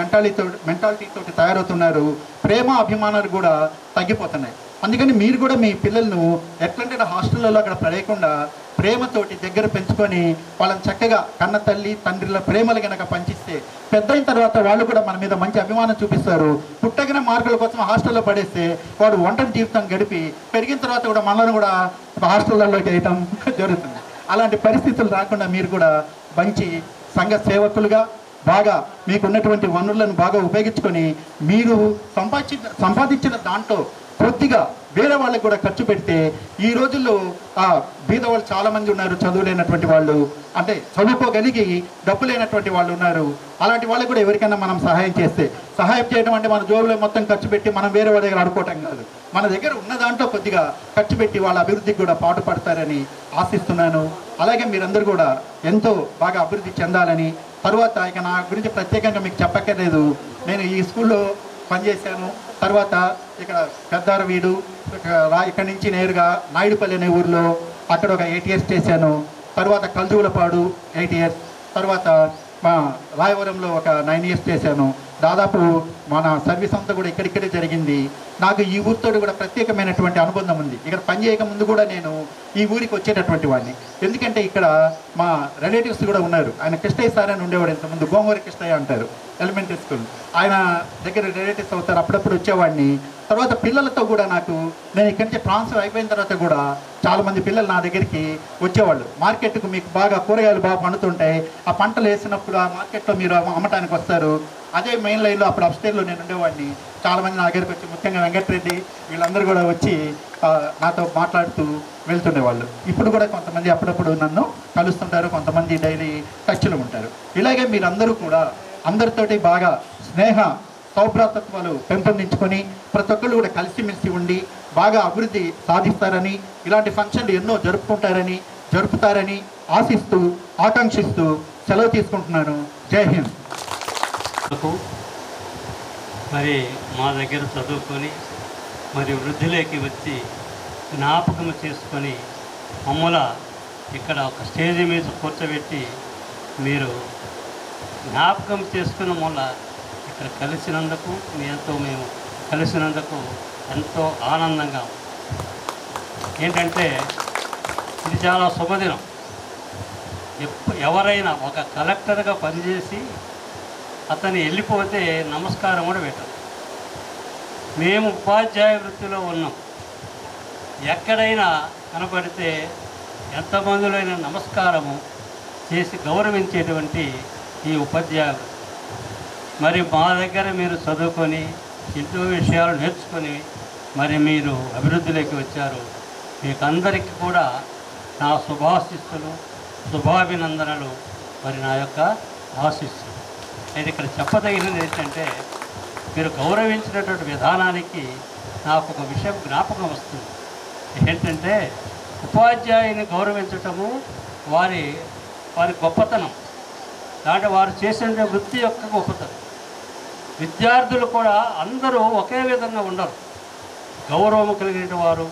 మెంటాలిటీతోటి తయారవుతున్నారు. ప్రేమ అభిమానాలు కూడా తగ్గిపోతున్నాయి. అందుకని మీరు కూడా మీ పిల్లలను ఎట్లంటే హాస్టల్లో అక్కడ పడేయకుండా ప్రేమతోటి దగ్గర పెంచుకొని వాళ్ళని చక్కగా కన్న తల్లి తండ్రిల ప్రేమలు కనుక పంచిస్తే పెద్ద అయిన తర్వాత వాళ్ళు కూడా మన మీద మంచి అభిమానం చూపిస్తారు. పుట్టగిన మార్కుల కోసం హాస్టల్లో పడేస్తే వాడు ఒంటరి జీవితం గడిపి పెరిగిన తర్వాత కూడా మనల్ని కూడా హాస్టల్లో చేయటం జరుగుతుంది. అలాంటి పరిస్థితులు రాకుండా మీరు కూడా మంచి సంఘ సేవకులుగా బాగా మీకున్నటువంటి వనరులను బాగా ఉపయోగించుకొని మీరు సంపాదించిన దాంట్లో కొద్దిగా వేరే వాళ్ళకి కూడా ఖర్చు పెడితే, ఈ రోజుల్లో బీద వాళ్ళు చాలామంది ఉన్నారు, చదువులేనటువంటి వాళ్ళు, అంటే చదువుకోగలిగి డబ్బు లేనటువంటి వాళ్ళు ఉన్నారు. అలాంటి వాళ్ళకి కూడా ఎవరికైనా మనం సహాయం చేస్తే, సహాయం చేయడం అంటే మన జోబులో మొత్తం ఖర్చు పెట్టి మనం వేరే వాళ్ళ దగ్గర ఆడుకోవటం కాదు, మన దగ్గర ఉన్న దాంట్లో కొద్దిగా ఖర్చు పెట్టి వాళ్ళ అభివృద్ధికి కూడా పాటుపడతారని ఆశిస్తున్నాను. అలాగే మీరందరూ కూడా ఎంతో బాగా అభివృద్ధి చెందాలని. తర్వాత ఇక నా గురించి ప్రత్యేకంగా మీకు చెప్పక్కర్లేదు, నేను ఈ స్కూల్లో పనిచేశాను. తర్వాత ఇక్కడ పెద్దారవీడు, ఇక్కడి నుంచి నేరుగా నాయుడుపల్లి అనే ఊరిలో అక్కడ ఒక 8 years చేశాను. తర్వాత కల్జూలపాడు 8 years, తర్వాత మా రాయవరంలో ఒక 9 years చేశాను. దాదాపు మన సర్వీస్ అంతా కూడా ఇక్కడిక్కడే జరిగింది. నాకు ఈ ఊరితో కూడా ప్రత్యేకమైనటువంటి అనుబంధం ఉంది. ఇక్కడ పనిచేయక ముందు కూడా నేను ఈ ఊరికి వచ్చేటటువంటి వాడిని, ఎందుకంటే ఇక్కడ మా రిలేటివ్స్ కూడా ఉన్నారు. ఆయన కృష్ణయ్య సార్ అని ఉండేవాడు, ఇంతకుముందు గోంగూరి కృష్ణయ్య అంటారు, ఎలిమెంటరీ స్కూల్. ఆయన దగ్గర రిలేటివ్స్ అవుతారు, అప్పుడప్పుడు వచ్చేవాడిని. తర్వాత పిల్లలతో కూడా నేను ఇక్కడి నుంచి ట్రాన్స్ఫర్ అయిపోయిన తర్వాత కూడా చాలామంది పిల్లలు నా దగ్గరికి వచ్చేవాళ్ళు. మార్కెట్కు మీకు బాగా కూరగాయలు బాగా పండుతుంటాయి, ఆ పంటలు వేసినప్పుడు ఆ మార్కెట్లో మీరు అమ్మటానికి వస్తారు. అదే మెయిన్ లైన్లో అప్పుడు అప్స్టేర్లో నేను ఉండేవాడిని. చాలామంది నా దగ్గరికి వచ్చి, ముఖ్యంగా వెంకటరెడ్డి వీళ్ళందరూ కూడా వచ్చి నాతో మాట్లాడుతూ వెళ్తుండేవాళ్ళు. ఇప్పుడు కూడా కొంతమంది అప్పుడప్పుడు నన్ను కలుస్తుంటారు, కొంతమంది డైలీ టచ్లో ఉంటారు. ఇలాగే మీరందరూ కూడా అందరితోటి బాగా స్నేహ సౌభ్రాతత్వాలు పెంపొందించుకొని ప్రతి ఒక్కళ్ళు కూడా కలిసిమెలిసి ఉండి బాగా అభివృద్ధి సాధిస్తారని, ఇలాంటి ఫంక్షన్లు ఎన్నో జరుపుతారని ఆశిస్తూ ఆకాంక్షిస్తూ సెలవు తీసుకుంటున్నాను. జై హింద్. మరి మా దగ్గర చదువుకొని మరి వృద్ధిలోకి వచ్చి జ్ఞాపకం చేసుకొని మమ్మల ఇక్కడ ఒక స్టేజీ మీద కూర్చోబెట్టి మీరు జ్ఞాపకం చేసుకున్న వల్ల ఇక్కడ కలిసినందుకు మేము కలిసినందుకు ఎంతో ఆనందంగా ఏంటంటే ఇది చాలా శుభదినం. ఎవరైనా ఒక కలెక్టర్గా పనిచేసి అతను వెళ్ళిపోతే నమస్కారం కూడా పెట్టరు. మేము ఉపాధ్యాయ వృత్తిలో ఉన్నాం. ఎక్కడైనా కనపడితే ఎంతమందిలోనైనా నమస్కారము చేసి గౌరవించేటువంటి ఈ ఉపాధ్యాయ వృత్తి. మరి మా దగ్గర మీరు చదువుకొని ఎన్నో విషయాలు నేర్చుకొని మరి మీరు అభివృద్ధిలోకి వచ్చారు. మీకు అందరికీ కూడా నా శుభాశిస్సులు, శుభాభినందనలు, మరి నా యొక్క ఆశీస్సులు. అయితే ఇక్కడ చెప్పదగినది ఏంటంటే మీరు గౌరవించినటువంటి విధానానికి నాకు ఒక విషయం జ్ఞాపకం వస్తుంది. ఏంటంటే ఉపాధ్యాయుని గౌరవించటము వారి గొప్పతనం, దాంట్లో వారు చేసిన వృత్తి యొక్క గొప్పతనం. విద్యార్థులు కూడా అందరూ ఒకే విధంగా ఉండరు. గౌరవం కలిగిన వారు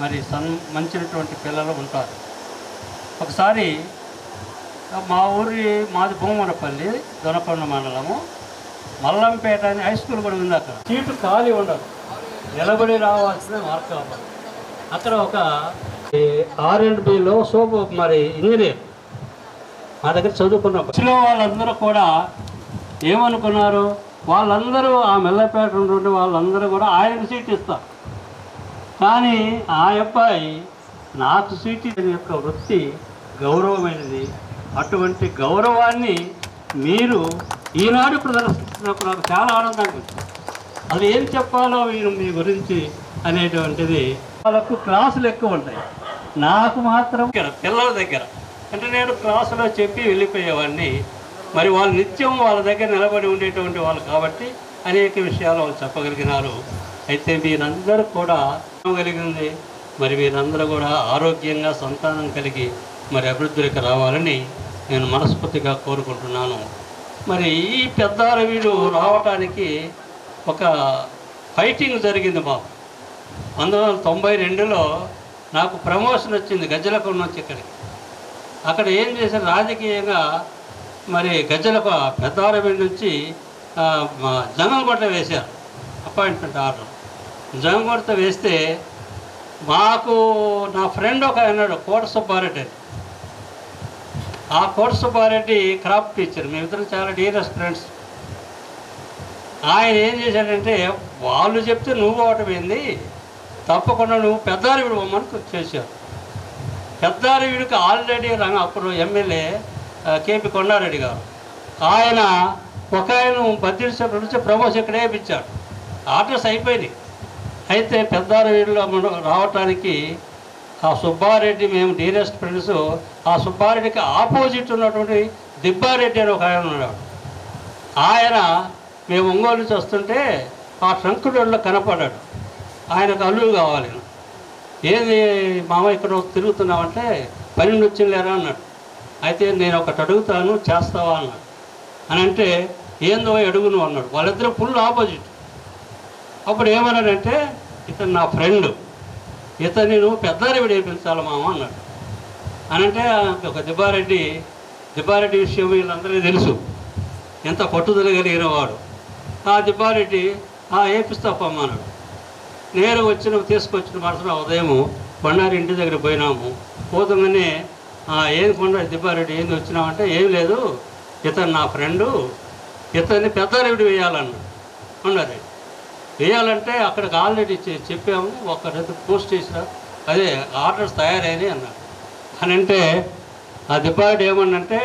మరి మంచినటువంటి పిల్లలు ఉంటారు. ఒకసారి మాది భూమనపల్లి, దొనకొండ మండలము, మల్లంపేట అని హై స్కూల్ కూడా ఉంది. అక్కడ సీటు ఖాళీ ఉండదు, నిలబడి రావాల్సిన మార్గం. అక్కడ ఒక R&Bలో మరి ఇంజనీర్ మా దగ్గర చదువుకున్న బస్సులో వాళ్ళందరూ కూడా ఏమనుకున్నారు, వాళ్ళందరూ ఆ మెల్లపేట ఉంటుంటే వాళ్ళందరూ కూడా ఆయనకు సీట్ ఇస్తారు. కానీ ఆ అబ్బాయి నాకు సీట్ యొక్క వృత్తి గౌరవమైనది. అటువంటి గౌరవాన్ని మీరు ఈనాడు ప్రదర్శించినప్పుడు నాకు చాలా ఆనందంగా ఉంది. అది ఏం చెప్పాలో మీరు మీ గురించి అనేటువంటిది వాళ్ళకు క్లాసులు ఎక్కువ ఉంటాయి. నాకు మాత్రం పిల్లల దగ్గర అంటే నేను క్లాసులో చెప్పి వెళ్ళిపోయేవాడిని. మరి వాళ్ళు నిత్యం వాళ్ళ దగ్గర నిలబడి ఉండేటువంటి వాళ్ళు కాబట్టి అనేక విషయాలు వాళ్ళు చెప్పగలిగినారు. అయితే మీరందరూ కూడా కలిగింది, మరి మీరందరూ కూడా ఆరోగ్యంగా సంతానం కలిగి మరి అభివృద్ధికి రావాలని నేను మనస్ఫూర్తిగా కోరుకుంటున్నాను. మరి ఈ పెద్దారవీడు రావటానికి ఒక ఫైటింగ్ జరిగింది మాకు. 1992లో నాకు ప్రమోషన్ వచ్చింది గజ్జలకొండ నుంచి ఇక్కడికి. అక్కడ ఏం చేశారు, రాజకీయంగా మరి గజ్జలకు పెద్దారవీడు నుంచి జంగంగొట్ట వేశారు, అపాయింట్మెంట్ ఆర్డర్. జంగంగొట్ట వేస్తే మాకు నా ఫ్రెండ్ ఒక అన్నాడు, కోట సుబ్బారెడ్డి అని. ఆ కోట సుబ్బారెడ్డి క్రాఫ్ట్ టీచర్, మేమిద్దరం చాలా డియరెస్ట్ ఫ్రెండ్స్. ఆయన ఏం చేశాడంటే వాళ్ళు చెప్తే నువ్వు అవటమైంది, తప్పకుండా నువ్వు పెద్దారవీడు బొమ్మని చేశావు. పెద్దారవీడికి ఆల్రెడీ అప్పుడు ఎమ్మెల్యే కేపీ కొండారెడ్డి గారు, ఆయన బద్దిరిసేపు నుంచి ప్రమోషన్ ఇక్కడే ఇప్పించాడు. ఆర్డర్స్ అయిపోయినాయి. అయితే పెద్దారవీడిలో రావటానికి ఆ సుబ్బారెడ్డి, మేము డియరెస్ట్ ఫ్రెండ్స్, ఆ సుబ్బారెడ్డికి ఆపోజిట్ ఉన్నటువంటి దిబ్బారెడ్డి అని ఒక ఆయన ఉన్నాడు. ఆయన మేము ఒంగోలు నుంచి వస్తుంటే ఆ ట్రంకుడోళ్ళలో కనపడ్డాడు. ఆయనకు అల్లుడు కావాలి. ఏది మామ ఇక్కడ తిరుగుతున్నామంటే పని వచ్చిందిలేరా అన్నాడు. అయితే నేను ఒకటి అడుగుతాను, చేస్తావా అన్నాడు. అని అంటే ఏందో అడుగును అన్నాడు. వాళ్ళిద్దరూ ఫుల్ ఆపోజిట్. అప్పుడు ఏమన్నాడంటే ఇతను నా ఫ్రెండ్, ఇతన్ని నువ్వు పెద్దారవీడు వేయించాలి మామ అన్నాడు. అని అంటే ఒక దిబ్బారెడ్డి విషయం వీళ్ళందరికీ తెలుసు, ఎంత పట్టుదల కలిగిన వాడు. ఆ దిబ్బారెడ్డి వేపిస్తాపమ్మ అన్నాడు. నేను తీసుకొచ్చిన మరుసటి ఉదయం బండారి ఇంటి దగ్గర పోయినాము. పోతుందనే ఏం కొండ దిబ్బారెడ్డి ఏంది వచ్చినామంటే ఏం లేదు, ఇతను నా ఫ్రెండు, ఇతన్ని పెద్దారవీడు వేయాలన్నాడు. అన్నది వేయాలంటే అక్కడికి ఆల్రెడీ చెప్పాము, ఒకరైతే పోస్ట్ చేసినా అదే ఆర్డర్స్ తయారైనాయి అన్నాడు. అని అంటే ఆ దిబ్బారెడ్డి ఏమన్నంటే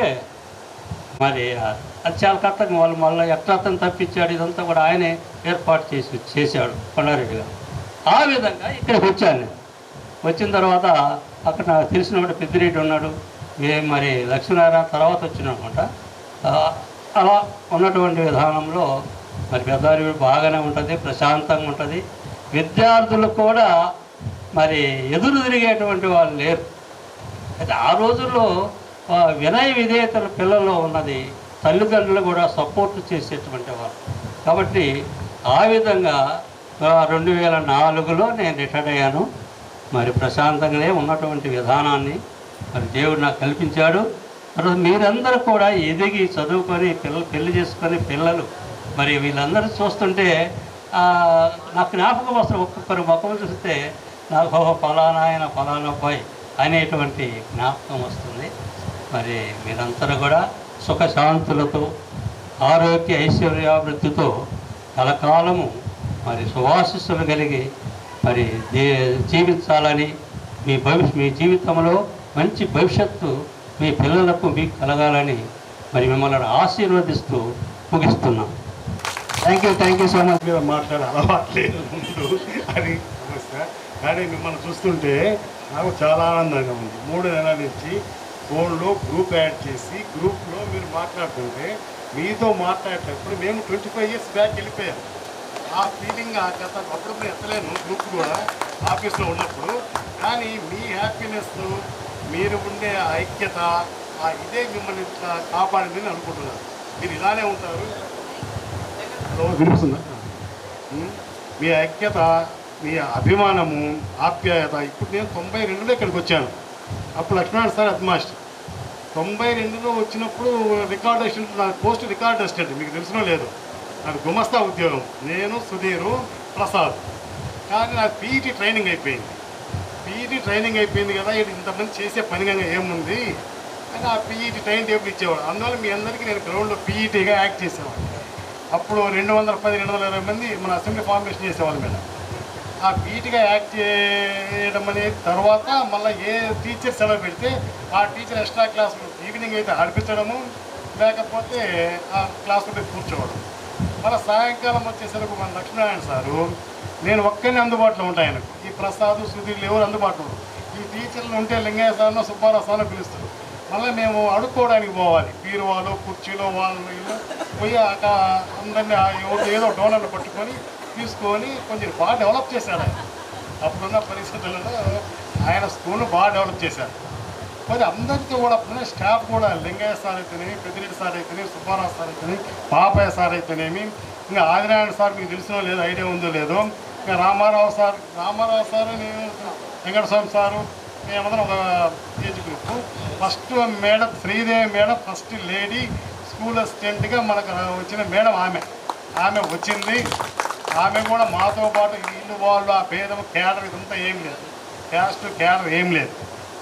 మరి అది చాలా కరెక్ట్గా వాళ్ళు మళ్ళీ ఎట్లా అతను తప్పించాడు, ఇదంతా కూడా ఆయనే ఏర్పాటు చేశాడు కొండారెడ్డి గారు. ఆ విధంగా ఇక్కడికి వచ్చాను నేను. వచ్చిన తర్వాత అక్కడ నాకు తెలిసిన వాడు పెద్దిరెడ్డి ఉన్నాడు, మరి లక్ష్మీనారాయణ తర్వాత వచ్చినమాట. అలా ఉన్నటువంటి విధానంలో మరి పెద్దారి బాగానే ఉంటుంది, ప్రశాంతంగా ఉంటుంది. విద్యార్థులు కూడా మరి ఎదురు తిరిగేటువంటి వాళ్ళు లేరు. అయితే ఆ రోజుల్లో వినయ విధేయతల పిల్లల్లో ఉన్నది, తల్లిదండ్రులు కూడా సపోర్ట్ చేసేటువంటి వాళ్ళు. కాబట్టి ఆ విధంగా 2004లో నేను రిటైర్డ్ అయ్యాను. మరి ప్రశాంతంగానే ఉన్నటువంటి విధానాన్ని మరి దేవుడు నాకు కల్పించాడు. తర్వాత మీరందరూ కూడా ఎదిగి చదువుకొని పెళ్లి చేసుకొని పిల్లలు మరి వీళ్ళందరూ చూస్తుంటే నాకు జ్ఞాపకం వస్తుంది. ఒక్కొక్కరు ముఖం చూస్తే నాకు ఫలానా ఆయన ఫలానా అబ్బాయి అనేటువంటి జ్ఞాపకం వస్తుంది. మరి మీరందరూ కూడా సుఖశాంతులతో ఆరోగ్య ఐశ్వర్యాభివృద్ధితో కలకాలము మరి సువాశిస్సులు కలిగి మరి జీవించాలని, మీ జీవితంలో మంచి భవిష్యత్తు మీ పిల్లలకు మీకు కలగాలని మరి మిమ్మల్ని ఆశీర్వదిస్తూ ముగిస్తున్నాం. Thank you so much. మాట్లాడే అలవాట్లేదు ముందు అది సమస్య. కానీ మిమ్మల్ని చూస్తుంటే నాకు చాలా ఆనందంగా ఉంది. 3 నెలల నుంచి ఫోన్లో గ్రూప్ యాడ్ చేసి గ్రూప్లో మీరు మాట్లాడుతుంటే మీతో మాట్లాడేటప్పుడు మేము 25 years బ్యాక్ వెళ్ళిపోయాం. ఆ ఫీలింగ్ ఆ కథ అప్పుడు నేను ఎత్తలేను గ్రూప్ కూడా ఆఫీస్లో ఉన్నప్పుడు. కానీ మీ హ్యాపీనెస్, మీరు ఉండే ఐక్యత, ఇదే మిమ్మల్ని కాపాడిందని అనుకుంటున్నాను. మీరు ఇలానే ఉంటారు. వినిపిస్తుందా? మీ ఐక్యత, మీ అభిమానము, ఆప్యాయత. ఇప్పుడు నేను 92లో ఇక్కడికి వచ్చాను. అప్పుడు లక్ష్మీనారాయణ సార్ హెడ్ మాస్టర్. 92లో వచ్చినప్పుడు రికార్డ్ అసిస్టెంట్, నాకు పోస్ట్ రికార్డ్ అసిస్టెంట్, మీకు తెలిసినో లేదు. నాకు గుమస్తా ఉద్యోగం, నేను సుధీరు ప్రసాద్. కానీ నాకు పీఈటీ ట్రైనింగ్ అయిపోయింది. పీఈటీ ట్రైనింగ్ అయిపోయింది కదా, ఇంతమంది చేసే పనిగా ఏముంది అని ఆ పీఈటీ టైం టేబుల్ ఇచ్చేవాడు. అందువల్ల మీ అందరికీ నేను గ్రౌండ్లో పీఈటీగా యాక్ట్ చేసేవాడు. అప్పుడు 210-220 మంది మన అసెంబ్లీ ఫార్మేషన్ చేసేవాళ్ళం మీద. ఆ పీఈటీగా యాక్ట్ చేయడం అనేది తర్వాత మళ్ళీ ఏ టీచర్ సెలవు పెడితే ఆ టీచర్ ఎక్స్ట్రా క్లాసులు ఈవినింగ్ అయితే ఆడిపించడము, లేకపోతే ఆ క్లాసులో కూర్చోవడం. మళ్ళీ సాయంకాలం వచ్చేసరికి మన లక్ష్మీనారాయణ సారు, నేను ఒక్కరిని అందుబాటులో ఉంటాను. ఆయనకు ఈ ప్రసాద్, సుధీర్లు ఎవరు అందుబాటులో. ఈ టీచర్లు ఉంటే లింగయ్య సార్నో సుబ్బారావు సార్నో పిలుస్తారు. మళ్ళీ మేము అడుక్కోవడానికి పోవాలి. బీరువాలు, కుర్చీలో వాళ్ళు పోయి అందరినీ ఏదో డోనర్లు పట్టుకొని తీసుకొని కొంచెం బాగా డెవలప్ చేశాడు ఆయన. అప్పుడున్న పరిస్థితులలో ఆయన స్కూల్ను బాగా డెవలప్ చేశాడు. మరి అందరితో కూడా అప్పుడున్న స్టాఫ్ కూడా లింగయ్య సార్ అయితేనేమి, పెద్దిరెడ్డి సార్ అయితేనేమి, సుబ్బారావు సార్ అయితేనేమి, పాపయ్య సార్ అయితేనేమి, ఇంకా ఆదినారాయణ సార్ మీకు తెలిసినో లేదో, ఐడియా ఉందో లేదో, ఇంకా రామారావు సారు, నేను వెంకటస్వామి సారు, మేమందరం ఒక age group. First madam Sridevi madam, first lady school అసిస్టెంట్గా మనకు వచ్చిన మేడం ఆమె వచ్చింది. ఆమె కూడా మాతో పాటు వీళ్ళు వాళ్ళు ఆ భేదం క్యాడర్ ఇదంతా ఏం లేదు, క్యాస్ట్ క్యాడర్ ఏం లేదు.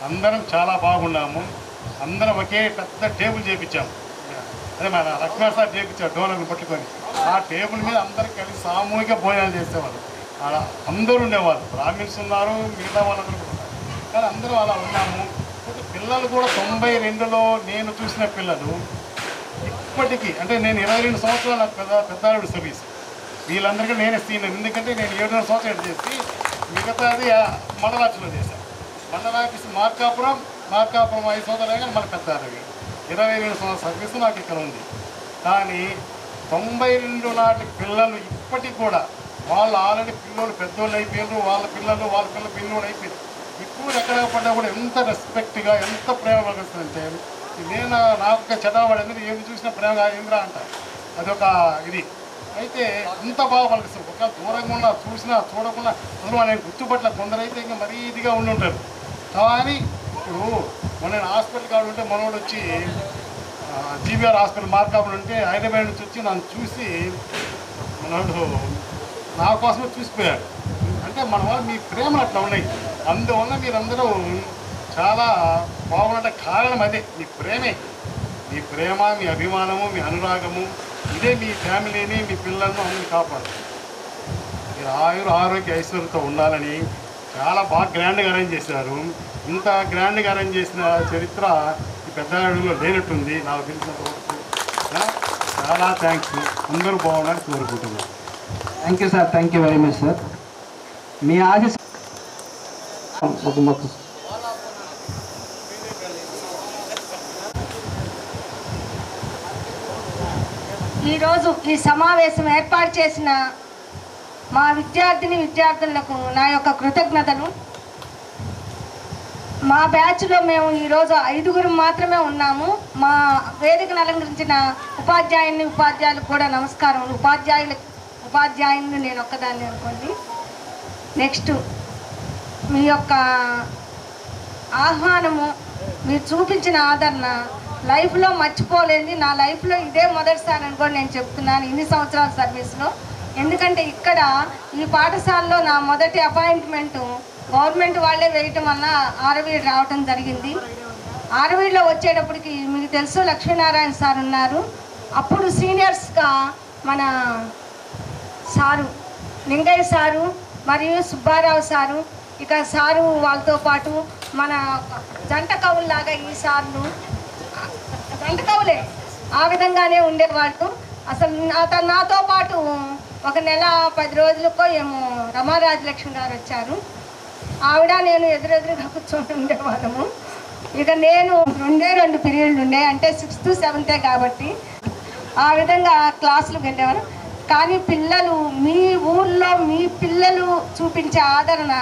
అందరం చాలా బాగున్నాము. అందరం ఒకే పెద్ద టేబుల్ చేయించాము. అదే మన లక్ష్మణ్ సార్ చేయించారు డోనర్ని పట్టుకొని. ఆ టేబుల్ మీద అందరికి కలిసి సామూహిక భోజనాలు చేసేవాళ్ళు. అలా అందరూ ఉండేవాళ్ళు. బ్రాహ్మిన్స్ ఉన్నారు, మిగతా వాళ్ళందరూ కూడా ఉన్నారు. కానీ అందరూ అలా ఉన్నాము. పిల్లలు కూడా 92లో నేను చూసిన పిల్లలు ఇప్పటికీ, అంటే నేను 22 సంవత్సరాలు నాకు పెద్దావిడ సర్వీస్. వీళ్ళందరికీ నేనే సీనియర్. ఎందుకంటే నేను 7 సంవత్సరాలు చేసి మిగతాది మండలాక్షలో చేశాను. మండలాక్షి మార్కాపురం 5 సంవత్సరాలు కానీ మన పెద్దారవి 22 సంవత్సరాల సర్వీస్ నాకు ఇక్కడ ఉంది. కానీ 92 నాటి పిల్లలు ఇప్పటికి కూడా వాళ్ళు ఆల్రెడీ పిల్లలు పెద్దోళ్ళు అయిపోయారు. వాళ్ళ పిల్లలు పిల్లలు అయిపోయారు. ఇప్పుడు ఎక్కడ పడ్డా కూడా ఎంత రెస్పెక్ట్గా, ఎంత ప్రేమ కలుగుతుందంటే, నేను నాకు చదవబడింది ఏమి చూసినా ప్రేమగా ఏంద్రా అంటారు. అదొక ఇది అయితే అంత బాగా పలుకుతారు. ఒక దూరంగా ఉన్న చూసినా చూడకుండా అసలు నేను గుర్తుపట్ల. కొందరైతే ఇంకా మరీ ఇదిగా ఉండుంటారు. కానీ ఇప్పుడు నేను హాస్పిటల్ కాడ ఉంటే మనోడు వచ్చి జీబీఆర్ హాస్పిటల్ మార్కాపులు ఉంటే హైదరాబాద్ నుంచి వచ్చి నన్ను చూసి మనోడు నా కోసమే చూసిపోయాడు. అంటే మన వాళ్ళు మీ ప్రేమలు అట్లా ఉన్నాయి. అందువల్ల మీరందరూ చాలా బాగుండే కారణం అదే మీ ప్రేమే. మీ ప్రేమ, మీ అభిమానము, మీ అనురాగము, ఇదే మీ ఫ్యామిలీని, మీ పిల్లలను అందరినీ కాపాడు. మీరు ఆరోగ్య ఐశ్వర్యంతో ఉండాలని చాలా బాగా గ్రాండ్గా అరేంజ్ చేశారు. ఇంత గ్రాండ్గా అరేంజ్ చేసిన చరిత్ర ఈ పెద్ద అడుగులో లేనట్టుంది నాకు తెలిసినంత వరకు. చాలా థ్యాంక్స్. అందరూ బాగుండాలని కోరుకుంటున్నాను. Thank you sir, thank you very much sir. మీ ఆశీస్ ఒక మొక్క. ఈరోజు ఈ సమావేశం ఏర్పాటు చేసిన మా విద్యార్థులకు నా యొక్క కృతజ్ఞతలు. మా బ్యాచ్లో మేము ఈరోజు 5గురు మాత్రమే ఉన్నాము. మా వేదికను అలంకరించిన ఉపాధ్యాయులకు కూడా నమస్కారం. ఉపాధ్యాయుని నేను ఒక్కదాన్ని అనుకోండి. నెక్స్ట్ మీ యొక్క ఆహ్వానము, మీరు చూపించిన ఆదరణ లైఫ్లో మర్చిపోలేదు. నా లైఫ్లో ఇదే మొదటిసారి అనుకోని నేను చెప్తున్నాను ఇన్ని సంవత్సరాల సర్వీస్లో. ఎందుకంటే ఇక్కడ ఈ పాఠశాలలో నా మొదటి అపాయింట్మెంటు గవర్నమెంట్ వాళ్ళే వేయటం వల్ల ఆరవీడు రావటం జరిగింది. ఆరవీడులో వచ్చేటప్పటికి మీకు తెలుసు లక్ష్మీనారాయణ సార్ ఉన్నారు. అప్పుడు సీనియర్స్గా మన సారు లింగయ్య సారు మరియు సుబ్బారావు సారు, ఇక సారు వాళ్ళతో పాటు మన జంట కవుల్లాగా ఈ సార్లు జంట కవులే ఆ విధంగానే ఉండేవాళ్ళు. అసలు నాతో పాటు ఒక నెల 10 రోజులకో ఏమో రమారాజలక్ష్మి గారు వచ్చారు. ఆవిడ నేను ఎదురెదురుగా కూర్చొని ఉండేవాళ్ళము. ఇక నేను 2 పీరియడ్లు ఉండే, అంటే 6th 7th కాబట్టి ఆ విధంగా క్లాసులకు వెళ్ళేవారు. కానీ పిల్లలు, మీ ఊళ్ళో మీ పిల్లలు చూపించే ఆదరణ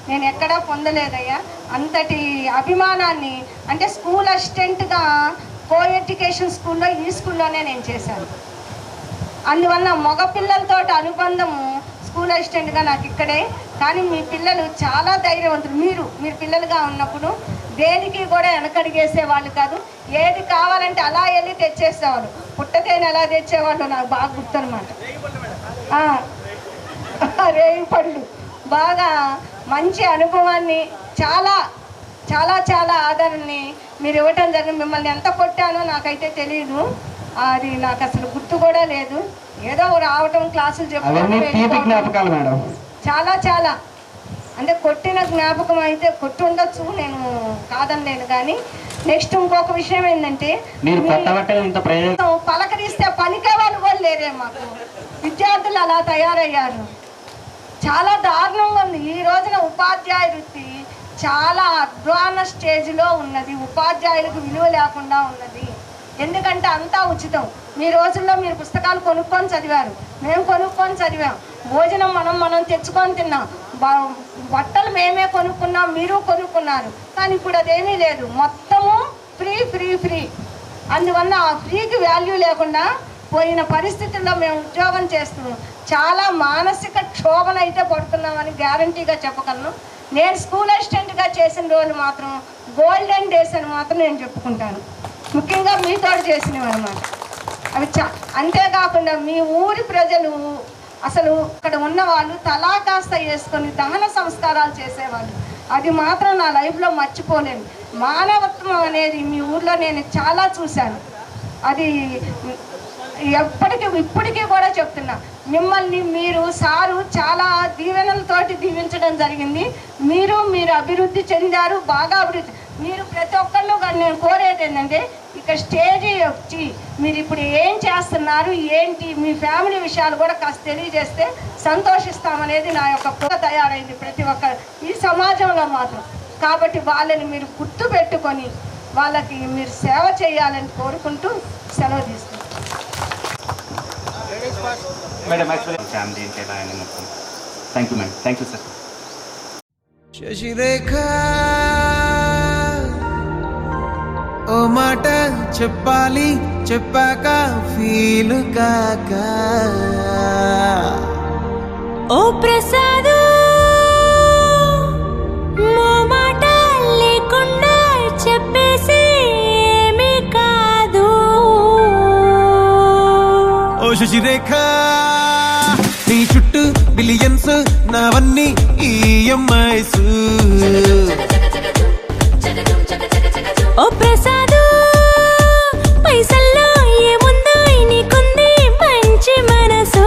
నేను ఎక్కడా పొందలేదయ్యా. అంతటి అభిమానాన్ని, అంటే స్కూల్ అసిస్టెంట్గా కో ఎడ్యుకేషన్ స్కూల్లో ఈ స్కూల్లోనే నేను చేశాను. అందువల్ల మగ పిల్లలతో అనుబంధము స్కూల్ అసిస్టెంట్గా నాకు ఇక్కడే. కానీ మీ పిల్లలు చాలా ధైర్యవంతులు. మీరు పిల్లలుగా ఉన్నప్పుడు దేనికి కూడా వెనకడిగేసే వాళ్ళు కాదు. ఏది కావాలంటే అలా వెళ్ళి తెచ్చేసేవాళ్ళు. పుట్టతేనే ఎలా తెచ్చేవాళ్ళు నాకు బాగా గుర్తనమాట. రేగి పళ్ళు బాగా మంచి అనుభవాన్ని, చాలా చాలా చాలా ఆదరణని మీరు ఇవ్వటం జరిగింది. మిమ్మల్ని ఎంత కొట్టానో నాకైతే తెలియదు, అది నాకు అసలు గుర్తు కూడా లేదు. ఏదో రావటం, క్లాసులు చెప్పడం, చాలా చాలా అంటే కొట్టిన జ్ఞాపకం అయితే కొట్టి ఉండొచ్చు, నేను కాదనలేను. కానీ నెక్స్ట్ ఇంకొక విషయం ఏంటంటే, పలకరిస్తే పలికే వాళ్ళు కూడా లేరే. మాకు విద్యార్థులు అలా తయారయ్యారు. చాలా దారుణంగా ఉంది. ఈ రోజున ఉపాధ్యాయ వృత్తి చాలా అధ్వాన స్టేజ్లో ఉన్నది. ఉపాధ్యాయులకు విలువ లేకుండా ఉన్నది. ఎందుకంటే అంతా ఉచితం. మీ రోజుల్లో మీరు పుస్తకాలు కొనుక్కొని చదివారు, మేము కొనుక్కొని చదివాం. భోజనం మనం తెచ్చుకొని తిన్నాం. బట్టలు మేమే కొనుక్కున్నాం, మీరు కొనుక్కున్నారు. కానీ ఇప్పుడు అదేమీ లేదు, మొత్తము ఫ్రీ ఫ్రీ ఫ్రీ. అందువల్ల ఆ ఫ్రీకి వాల్యూ లేకుండా పోయిన పరిస్థితుల్లో మేము ఉద్యోగం చేస్తున్నాం. చాలా మానసిక క్షోభన అయితే పడుతున్నామని గ్యారంటీగా చెప్పగలను. నేను స్కూల్ అసిస్టెంట్గా చేసిన రోజులు మాత్రం గోల్డెన్ డేస్ అని మాత్రం నేను చెప్పుకుంటాను. ముఖ్యంగా మీతో చేసినవి అనమాట అవి. అంతేకాకుండా మీ ఊరి ప్రజలు, అసలు అక్కడ ఉన్న వాళ్ళు తలా కాస్త వేసుకొని దహన సంస్కారాలు చేసేవాళ్ళు. అది మాత్రం నా లైఫ్లో మర్చిపోలేను. మానవత్వం అనేది మీ ఊర్లో నేను చాలా చూశాను. అది ఇప్పటికీ కూడా చెప్తున్నా. మిమ్మల్ని మీరు సారు చాలా దీవెనలతోటి దీవించడం జరిగింది. మీరు అభివృద్ధి చెందారు, బాగా అభివృద్ధి. మీరు ప్రతి ఒక్కళ్ళు నేను కోరేది ఏంటంటే, ఇక స్టేజీ వచ్చి మీరు ఇప్పుడు ఏం చేస్తున్నారు, ఏంటి, మీ ఫ్యామిలీ విషయాలు కూడా కాస్త తెలియజేస్తే సంతోషిస్తామనేది నా యొక్క తయారైంది ప్రతి ఒక్కరు ఈ సమాజంలో మాత్రం. కాబట్టి వాళ్ళని మీరు గుర్తు పెట్టుకొని వాళ్ళకి మీరు సేవ చేయాలని కోరుకుంటూ సెలవు తీసుకుంటాం. Thank you madam, thank you sir. Sasirekha ఓ మాట చెప్పాలి, చెప్పాక ఫీలు కాక. ఓ ప్రసాదు మో మాట లేకుండా చెప్పేసి ఏమీ కాదు. ఓ శశిరేఖ నీ చుట్టూ బిలియన్స్, నావన్నీ ఈఎంఐస్. ఓ ప్రసాదు పైసల్లో ఏముందో నీకుంది మంచి మనసు.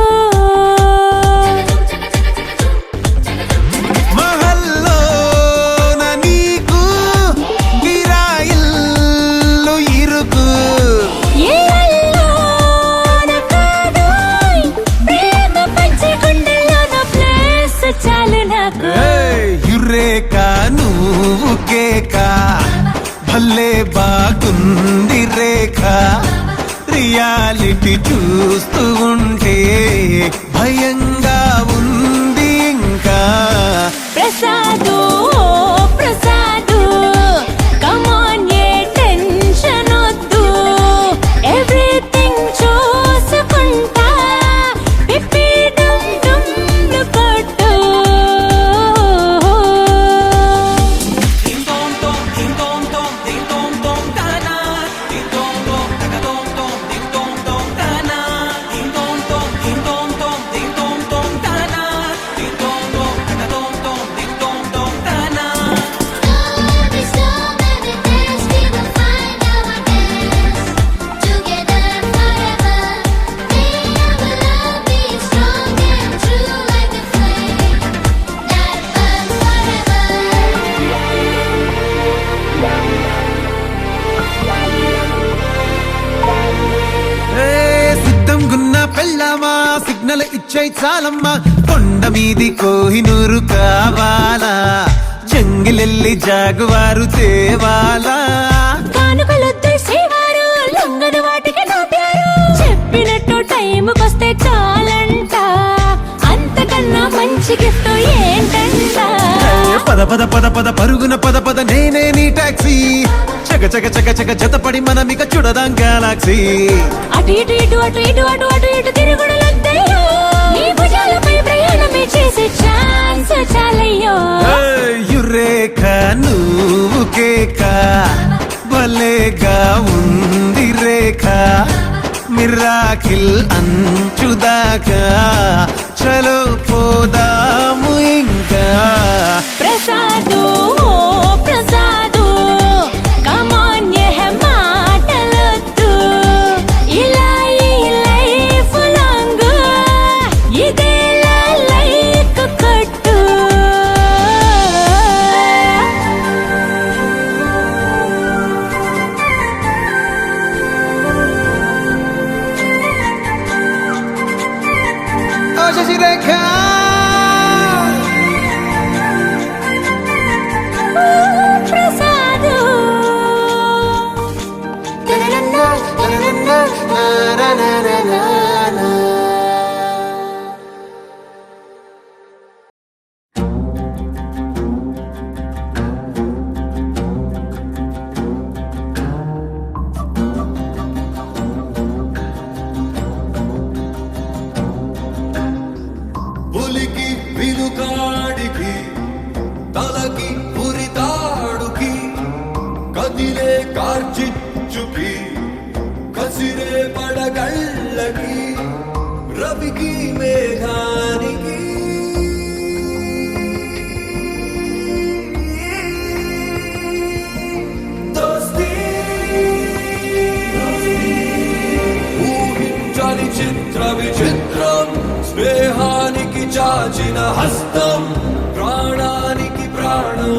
మహల్లో నా నీకు గిరాయిల్లు ఇరుకు. ఏళ్ళలో కేక భలే బాగుంది రేఖ రియాలిటీ చూస్తూ ఉంటే భయంగా ఉంది ఇంకా ప్రసాదు ప్రసాదు కమాన్ ఏ టెన్షన్ వద్దు ఎవ్రీథింగ్ చూసుకుంటా పిప్పి డుమ్ డుమ్ కొట్టు పెళ్ళామా సిగ్నల్ ఇచ్చే చాలమ్మా కొండ మీది కోహినూరు కావాలా జంగిలెల్లి జాగువారు తేవాలా కానుకలొద్దు సేవారు లొంగని వాటికి నోటారు చెప్పినట్టు టైంకొస్తే చాలంట అంతకన్నా మంచి గిఫ్ట్ ఏంటంట పద పద పద పద పరుగున పద పద నేనే నీ టాక్సీ చక చక చక చక జతపడి మనమిక చూడదాం గెలాక్సీ అటు ఇటు ఇటు అటు ఇటు అటు అటు ఇటు తిరుగుడులొద్దయ్యో నీ భుజాలపై ప్రయాణమే చేసే ఛాన్స్ చాలయ్యో యురేఖ నువ్వు కేక భలేగా ఉంది రేఖ మిరాకిల్ అంచుదాకా చలో పోదాము ఇంకా ప్రసాదు ప్రసాదు కమాన్ ఏ మాటలొద్దు ఇలా ఈ లైఫ్ లాంగ్ ఇదేలా లైక్ కొట్టు శశిరేఖ ప్రసాదు పులికి విలుకాడికి తలకి ఉరితాడుకి కదిలే కార్చిచ్చుకి కసిరే పడగళ్ళకి రవికి మేఘానికి దోస్తీ ఊహించని చిత్ర విచిత్రం స్నేహానికి చాచిన హస్తం ప్రాణానికి ప్రాణం